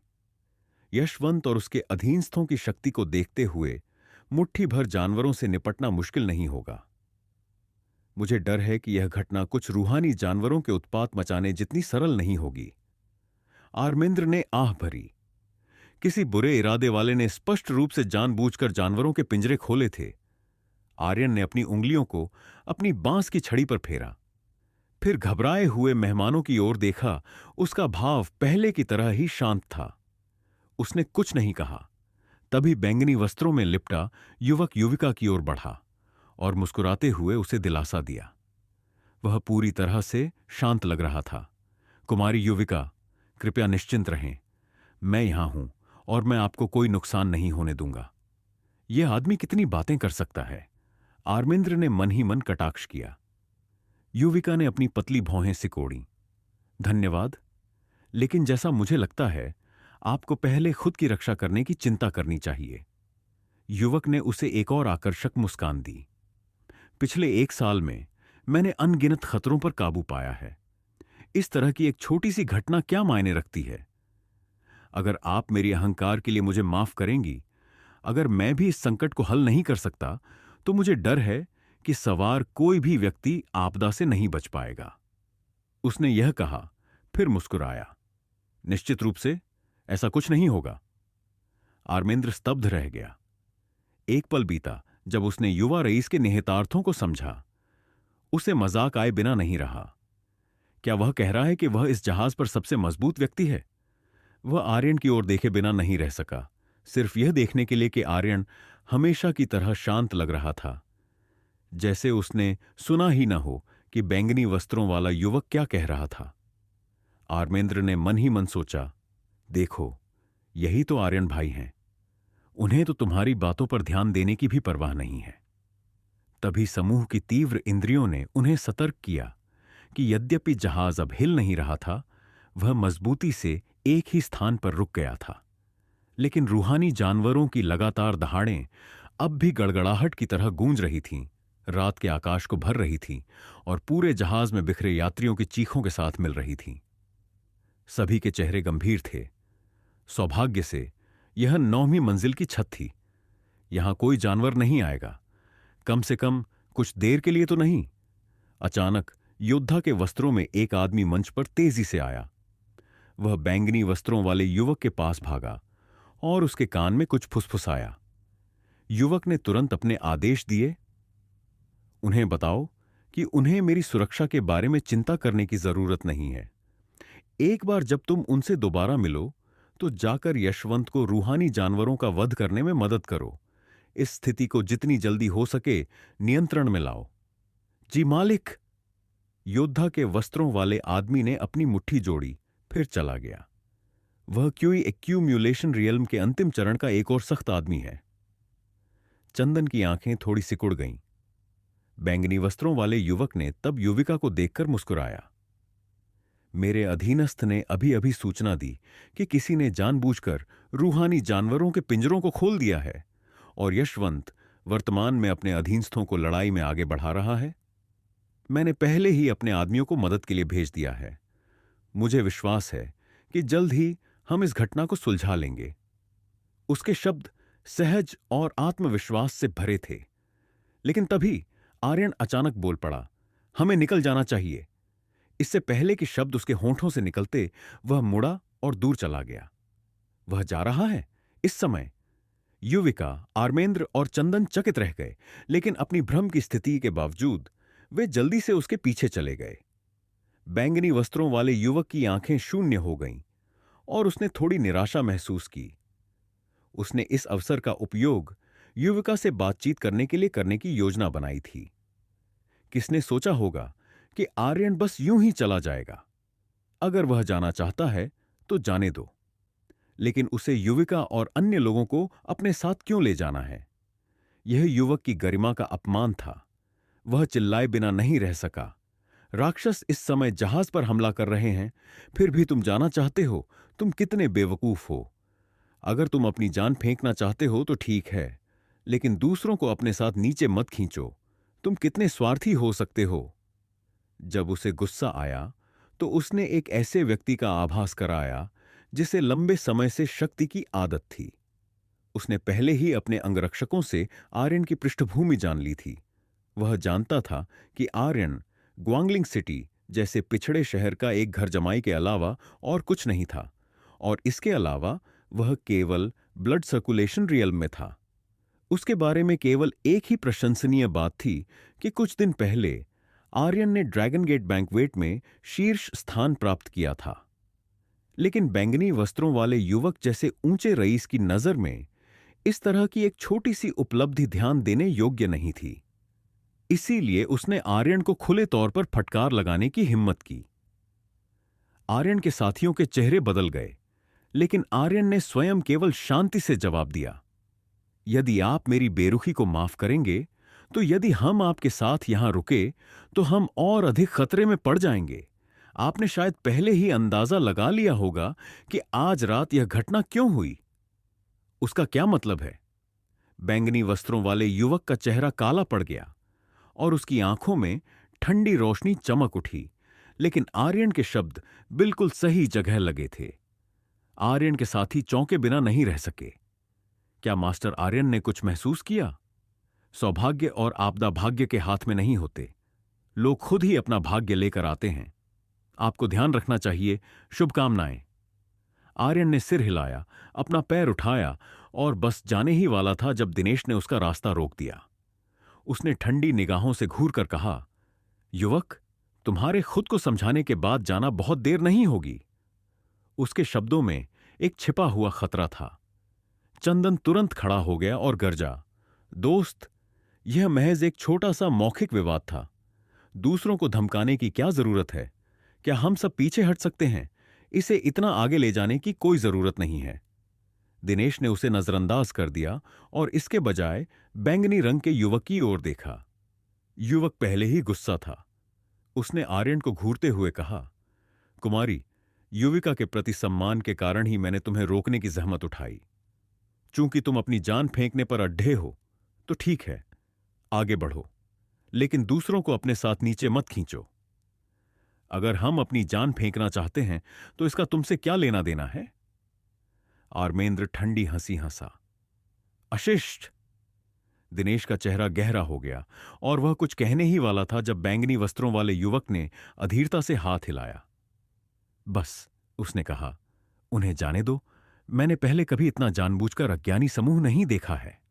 A: यशवंत और उसके अधीनस्थों की शक्ति को देखते हुए मुट्ठी भर जानवरों से निपटना मुश्किल नहीं होगा। मुझे डर है कि यह घटना कुछ रूहानी जानवरों के उत्पात मचाने जितनी सरल नहीं होगी। आर्मेंद्र ने आह भरी। किसी बुरे इरादे वाले ने स्पष्ट रूप से जानबूझकर जानवरों के पिंजरे खोले थे। आर्यन ने अपनी उंगलियों को अपनी बांस की छड़ी पर फेरा, फिर घबराए हुए मेहमानों की ओर देखा। उसका भाव पहले की तरह ही शांत था। उसने कुछ नहीं कहा। तभी बैंगनी वस्त्रों में लिपटा युवक युविका की ओर बढ़ा और मुस्कुराते हुए उसे दिलासा दिया। वह पूरी तरह से शांत लग रहा था। कुमारी युविका, कृपया निश्चिंत रहें। मैं यहां हूं और मैं आपको कोई नुकसान नहीं होने दूंगा। यह आदमी कितनी बातें कर सकता है? आर्मेंद्र ने मन ही मन कटाक्ष किया। युविका ने अपनी पतली भौहें सिकोड़ी। धन्यवाद, लेकिन जैसा मुझे लगता है आपको पहले खुद की रक्षा करने की चिंता करनी चाहिए। युवक ने उसे एक और आकर्षक मुस्कान दी। पिछले 1 साल में मैंने अनगिनत खतरों पर काबू पाया है। इस तरह की एक छोटी सी घटना क्या मायने रखती है? अगर आप मेरी अहंकार के लिए मुझे माफ करेंगी, अगर मैं भी इस संकट को हल नहीं कर सकता, तो मुझे डर है कि सवार कोई भी व्यक्ति आपदा से नहीं बच पाएगा। उसने यह कहा, फिर मुस्कुराया। निश्चित रूप से ऐसा कुछ नहीं होगा। आर्मेंद्र स्तब्ध रह गया। एक पल बीता जब उसने युवा रईस के निहितार्थों को समझा। उसे मजाक आए बिना नहीं रहा। क्या वह कह रहा है कि वह इस जहाज पर सबसे मजबूत व्यक्ति है? वह आर्यन की ओर देखे बिना नहीं रह सका, सिर्फ यह देखने के लिए कि आर्यन हमेशा की तरह शांत लग रहा था, जैसे उसने सुना ही न हो कि बैंगनी वस्त्रों वाला युवक क्या कह रहा था। आर्मेंद्र ने मन ही मन सोचा, देखो, यही तो आर्यन भाई हैं। उन्हें तो तुम्हारी बातों पर ध्यान देने की भी परवाह नहीं है। तभी समूह की तीव्र इंद्रियों ने उन्हें सतर्क किया कि यद्यपि जहाज अब हिल नहीं रहा था, वह मजबूती से एक ही स्थान पर रुक गया था। लेकिन रूहानी जानवरों की लगातार दहाड़ें अब भी गड़गड़ाहट की तरह गूंज रही थीं, रात के आकाश को भर रही थीं और पूरे जहाज में बिखरे यात्रियों की चीखों के साथ मिल रही थीं। सभी के चेहरे गंभीर थे। सौभाग्य से यह 9वीं मंजिल की छत थी। यहां कोई जानवर नहीं आएगा, कम से कम कुछ देर के लिए तो नहीं। अचानक योद्धा के वस्त्रों में एक आदमी मंच पर तेजी से आया। वह बैंगनी वस्त्रों वाले युवक के पास भागा और उसके कान में कुछ फुसफुसाया। युवक ने तुरंत अपने आदेश दिए, उन्हें बताओ कि उन्हें मेरी सुरक्षा के बारे में चिंता करने की जरूरत नहीं है। एक बार जब तुम उनसे दोबारा मिलो तो जाकर यशवंत को रूहानी जानवरों का वध करने में मदद करो। इस स्थिति को जितनी जल्दी हो सके नियंत्रण में लाओ। जी मालिक। योद्धा के वस्त्रों वाले आदमी ने अपनी मुट्ठी जोड़ी, फिर चला गया। वह क्यूई एक्यूम्यूलेशन रियल्म के अंतिम चरण का एक और सख्त आदमी है। चंदन की आंखें थोड़ी सिकुड़ गईं। बैंगनी वस्त्रों वाले युवक ने तब युविका को देखकर मुस्कुराया। मेरे अधीनस्थ ने अभी अभी सूचना दी कि किसी ने जानबूझकर रूहानी जानवरों के पिंजरों को खोल दिया है और यशवंत वर्तमान में अपने अधीनस्थों को लड़ाई में आगे बढ़ा रहा है। मैंने पहले ही अपने आदमियों को मदद के लिए भेज दिया है। मुझे विश्वास है कि जल्द ही हम इस घटना को सुलझा लेंगे। उसके शब्द सहज और आत्मविश्वास से भरे थे। लेकिन तभी आर्यन अचानक बोल पड़ा, हमें निकल जाना चाहिए। इससे पहले कि शब्द उसके होंठों से निकलते वह मुड़ा और दूर चला गया। वह जा रहा है इस समय? युविका, आर्मेंद्र और चंदन चकित रह गए, लेकिन अपनी भ्रम की स्थिति के बावजूद वे जल्दी से उसके पीछे चले गए। बैंगनी वस्त्रों वाले युवक की आंखें शून्य हो गईं और उसने थोड़ी निराशा महसूस की। उसने इस अवसर का उपयोग युविका से बातचीत करने के लिए करने की योजना बनाई थी। किसने सोचा होगा कि आर्यन बस यूं ही चला जाएगा। अगर वह जाना चाहता है तो जाने दो, लेकिन उसे युविका और अन्य लोगों को अपने साथ क्यों ले जाना है? यह युवक की गरिमा का अपमान था। वह चिल्लाए बिना नहीं रह सका। राक्षस इस समय जहाज पर हमला कर रहे हैं, फिर भी तुम जाना चाहते हो? तुम कितने बेवकूफ हो। अगर तुम अपनी जान फेंकना चाहते हो तो ठीक है, लेकिन दूसरों को अपने साथ नीचे मत खींचो। तुम कितने स्वार्थी हो सकते हो। जब उसे गुस्सा आया तो उसने एक ऐसे व्यक्ति का आभास कराया जिसे लंबे समय से शक्ति की आदत थी। उसने पहले ही अपने अंगरक्षकों से आर्यन की पृष्ठभूमि जान ली थी। वह जानता था कि आर्यन ग्वांगलिंग सिटी जैसे पिछड़े शहर का एक घर जमाई के अलावा और कुछ नहीं था, और इसके अलावा वह केवल ब्लड सर्कुलेशन रियल्म में था। उसके बारे में केवल एक ही प्रशंसनीय बात थी कि कुछ दिन पहले आर्यन ने ड्रैगन गेट बैंक्वेट में शीर्ष स्थान प्राप्त किया था। लेकिन बैंगनी वस्त्रों वाले युवक जैसे ऊंचे रईस की नजर में इस तरह की एक छोटी सी उपलब्धि ध्यान देने योग्य नहीं थी। इसीलिए उसने आर्यन को खुले तौर पर फटकार लगाने की हिम्मत की। आर्यन के साथियों के चेहरे बदल गए, लेकिन आर्यन ने स्वयं केवल शांति से जवाब दिया, यदि आप मेरी बेरुखी को माफ करेंगे, तो यदि हम आपके साथ यहां रुके तो हम और अधिक खतरे में पड़ जाएंगे। आपने शायद पहले ही अंदाजा लगा लिया होगा कि आज रात यह घटना क्यों हुई। उसका क्या मतलब है? बैंगनी वस्त्रों वाले युवक का चेहरा काला पड़ गया और उसकी आंखों में ठंडी रोशनी चमक उठी, लेकिन आर्यन के शब्द बिल्कुल सही जगह लगे थे। आर्यन के साथी चौंके बिना नहीं रह सके। क्या मास्टर आर्यन ने कुछ महसूस किया? सौभाग्य और आपदा भाग्य के हाथ में नहीं होते, लोग खुद ही अपना भाग्य लेकर आते हैं। आपको ध्यान रखना चाहिए। शुभकामनाएं। आर्यन ने सिर हिलाया, अपना पैर उठाया और बस जाने ही वाला था जब दिनेश ने उसका रास्ता रोक दिया। उसने ठंडी निगाहों से घूर कर कहा, युवक, तुम्हारे खुद को समझाने के बाद जाना बहुत देर नहीं होगी। उसके शब्दों में एक छिपा हुआ खतरा था। चंदन तुरंत खड़ा हो गया और गरजा, दोस्त, यह महज एक छोटा सा मौखिक विवाद था। दूसरों को धमकाने की क्या जरूरत है? क्या हम सब पीछे हट सकते हैं? इसे इतना आगे ले जाने की कोई जरूरत नहीं है। दिनेश ने उसे नजरअंदाज कर दिया और इसके बजाय बैंगनी रंग के युवक की ओर देखा। युवक पहले ही गुस्सा था। उसने आर्यन को घूरते हुए कहा, कुमारी, युविका के प्रति सम्मान के कारण ही मैंने तुम्हें रोकने की जहमत उठाई। चूंकि तुम अपनी जान फेंकने पर अड्ढे हो तो ठीक है, आगे बढ़ो, लेकिन दूसरों को अपने साथ नीचे मत खींचो। अगर हम अपनी जान फेंकना चाहते हैं तो इसका तुमसे क्या लेना देना है? आर्मेंद्र ठंडी हंसी हंसा। अशिष्ट! दिनेश का चेहरा गहरा हो गया और वह कुछ कहने ही वाला था जब बैंगनी वस्त्रों वाले युवक ने अधीरता से हाथ हिलाया। बस, उसने कहा, उन्हें जाने दो। मैंने पहले कभी इतना जानबूझकर अज्ञानी समूह नहीं देखा है।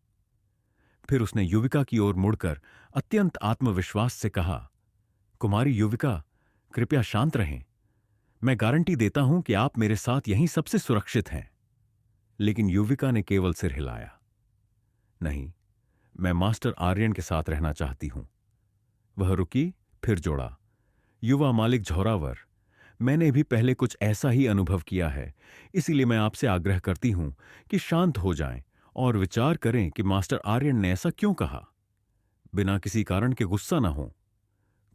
A: फिर उसने युविका की ओर मुड़कर अत्यंत आत्मविश्वास से कहा, कुमारी युविका, कृपया शांत रहें। मैं गारंटी देता हूं कि आप मेरे साथ यहीं सबसे सुरक्षित हैं। लेकिन युविका ने केवल सिर हिलाया। नहीं, मैं मास्टर आर्यन के साथ रहना चाहती हूं। वह रुकी, फिर जोड़ा, युवा मालिक झोरावर, मैंने भी पहले कुछ ऐसा ही अनुभव किया है, इसीलिए मैं आपसे आग्रह करती हूं कि शांत हो जाएं और विचार करें कि मास्टर आर्यन ने ऐसा क्यों कहा। बिना किसी कारण के गुस्सा ना हो।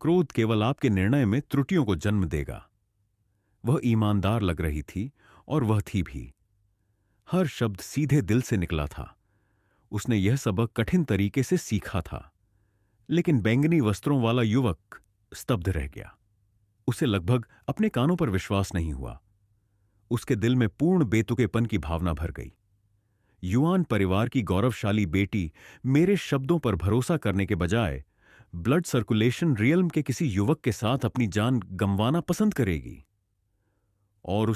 A: क्रोध केवल आपके निर्णय में त्रुटियों को जन्म देगा। वह ईमानदार लग रही थी और वह थी भी। हर शब्द सीधे दिल से निकला था। उसने यह सबक कठिन तरीके से सीखा था। लेकिन बैंगनी वस्त्रों वाला युवक स्तब्ध रह गया। उसे लगभग अपने कानों पर विश्वास नहीं हुआ। उसके दिल में पूर्ण बेतुकेपन की भावना भर गई। युआन परिवार की गौरवशाली बेटी मेरे शब्दों पर भरोसा करने के बजाय ब्लड सर्कुलेशन रियल्म के किसी युवक के साथ अपनी जान गंवाना पसंद करेगी। और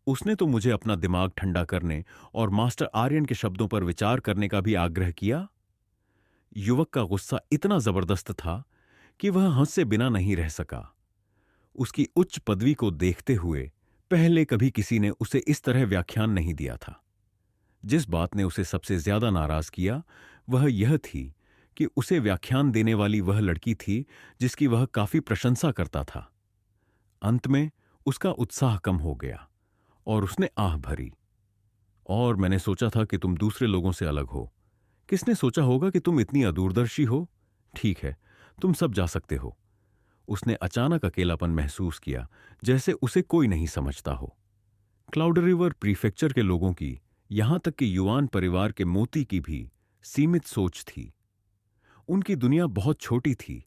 A: उसने तो मुझे अपना दिमाग ठंडा करने और मास्टर आर्यन के शब्दों पर विचार करने का भी आग्रह किया। युवक का गुस्सा इतना जबरदस्त था कि वह हंसे बिना नहीं रह सका। उसकी उच्च पदवी को देखते हुए पहले कभी किसी ने उसे इस तरह व्याख्यान नहीं दिया था। जिस बात ने उसे सबसे ज्यादा नाराज किया वह यह थी कि उसे व्याख्यान देने वाली वह लड़की थी जिसकी वह काफी प्रशंसा करता था। अंत में उसका उत्साह कम हो गया और उसने आह भरी। और मैंने सोचा था कि तुम दूसरे लोगों से अलग हो। किसने सोचा होगा कि तुम इतनी अदूरदर्शी हो? ठीक है, तुम सब जा सकते हो। उसने अचानक अकेलापन महसूस किया, जैसे उसे कोई नहीं समझता हो। क्लाउड रिवर प्रीफेक्चर के लोगों की, यहां तक कि युआन परिवार के मोती की भी सीमित सोच थी। उनकी दुनिया बहुत छोटी थी।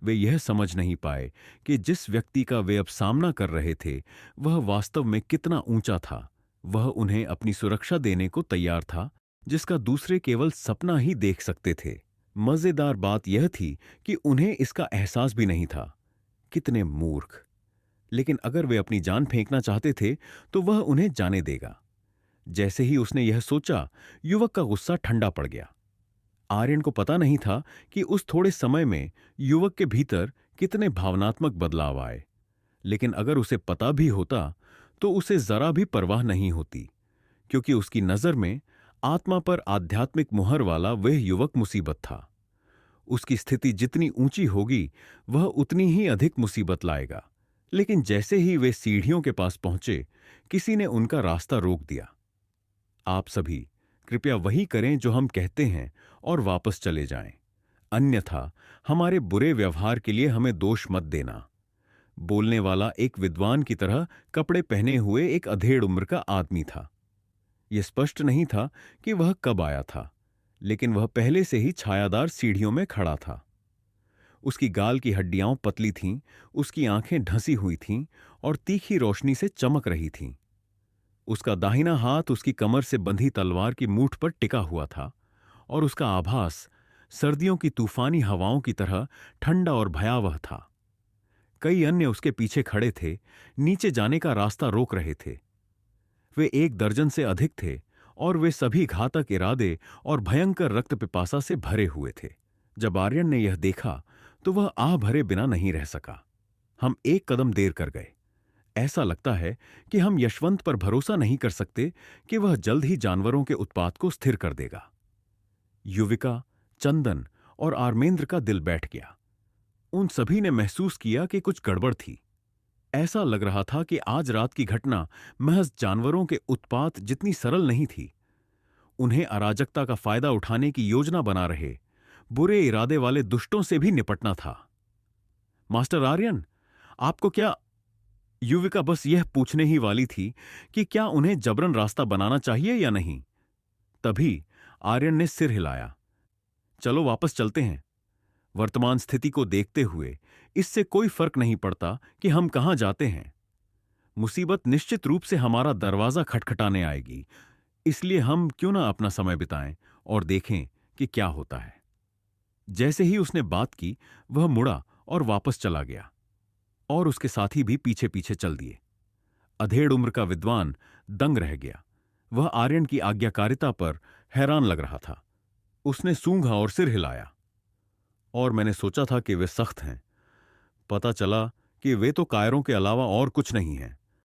A: वे यह समझ नहीं पाए कि जिस व्यक्ति का वे अब सामना कर रहे थे वह वास्तव में कितना ऊंचा था। वह उन्हें अपनी सुरक्षा देने को तैयार था, जिसका दूसरे केवल सपना ही देख सकते थे। मजेदार बात यह थी कि उन्हें इसका एहसास भी नहीं था। कितने मूर्ख! लेकिन अगर वे अपनी जान फेंकना चाहते थे तो वह उन्हें जाने देगा। जैसे ही उसने यह सोचा, युवक का गुस्सा ठंडा पड़ गया। आर्यन को पता नहीं था कि उस थोड़े समय में युवक के भीतर कितने भावनात्मक बदलाव आए। लेकिन अगर उसे पता भी होता तो उसे जरा भी परवाह नहीं होती, क्योंकि उसकी नजर में आत्मा पर आध्यात्मिक मुहर वाला वह युवक मुसीबत था। उसकी स्थिति जितनी ऊंची होगी वह उतनी ही अधिक मुसीबत लाएगा। लेकिन जैसे ही वे सीढ़ियों के पास पहुंचे, किसी ने उनका रास्ता रोक दिया। आप सभी कृपया वही करें जो हम कहते हैं और वापस चले जाएं। अन्यथा हमारे बुरे व्यवहार के लिए हमें दोष मत देना। बोलने वाला एक विद्वान की तरह कपड़े पहने हुए एक अधेड़ उम्र का आदमी था। यह स्पष्ट नहीं था कि वह कब आया था, लेकिन वह पहले से ही छायादार सीढ़ियों में खड़ा था। उसकी गाल की हड्डियां पतली थीं, उसकी आंखें ढंसी हुई थीं और तीखी रोशनी से चमक रही थीं। उसका दाहिना हाथ उसकी कमर से बंधी तलवार की मूठ पर टिका हुआ था और उसका आभास सर्दियों की तूफानी हवाओं की तरह ठंडा और भयावह था। कई अन्य उसके पीछे खड़े थे, नीचे जाने का रास्ता रोक रहे थे। वे 1 दर्जन से अधिक थे और वे सभी घातक इरादे और भयंकर रक्त पिपासा से भरे हुए थे। जब आर्यन ने यह देखा तो वह आह भरे बिना नहीं रह सका। हम एक कदम देर कर गए। ऐसा लगता है कि हम यशवंत पर भरोसा नहीं कर सकते कि वह जल्द ही जानवरों के उत्पात को स्थिर कर देगा। युविका, चंदन और आर्मेंद्र का दिल बैठ गया। उन सभी ने महसूस किया कि कुछ गड़बड़ थी। ऐसा लग रहा था कि आज रात की घटना महज जानवरों के उत्पात जितनी सरल नहीं थी। उन्हें अराजकता का फायदा उठाने की योजना बना रहे बुरे इरादे वाले दुष्टों से भी निपटना था। मास्टर आर्यन, आपको क्या? युविका बस यह पूछने ही वाली थी कि क्या उन्हें जबरन रास्ता बनाना चाहिए या नहीं। तभी आर्यन ने सिर हिलाया। चलो वापस चलते हैं। वर्तमान स्थिति को देखते हुए इससे कोई फर्क नहीं पड़ता कि हम कहां जाते हैं। मुसीबत निश्चित रूप से हमारा दरवाजा खटखटाने आएगी, इसलिए हम क्यों ना अपना समय बिताएं और देखें कि क्या होता है। जैसे ही उसने बात की, वह मुड़ा और वापस चला गया और उसके साथी भी पीछे पीछे चल दिए। अधेड़ उम्र का विद्वान दंग रह गया। वह आर्यन की आज्ञाकारिता पर हैरान लग रहा था। उसने सूंघा और सिर हिलाया। और मैंने सोचा था कि वे सख्त हैं। पता चला कि वे तो कायरों के अलावा और कुछ नहीं हैं।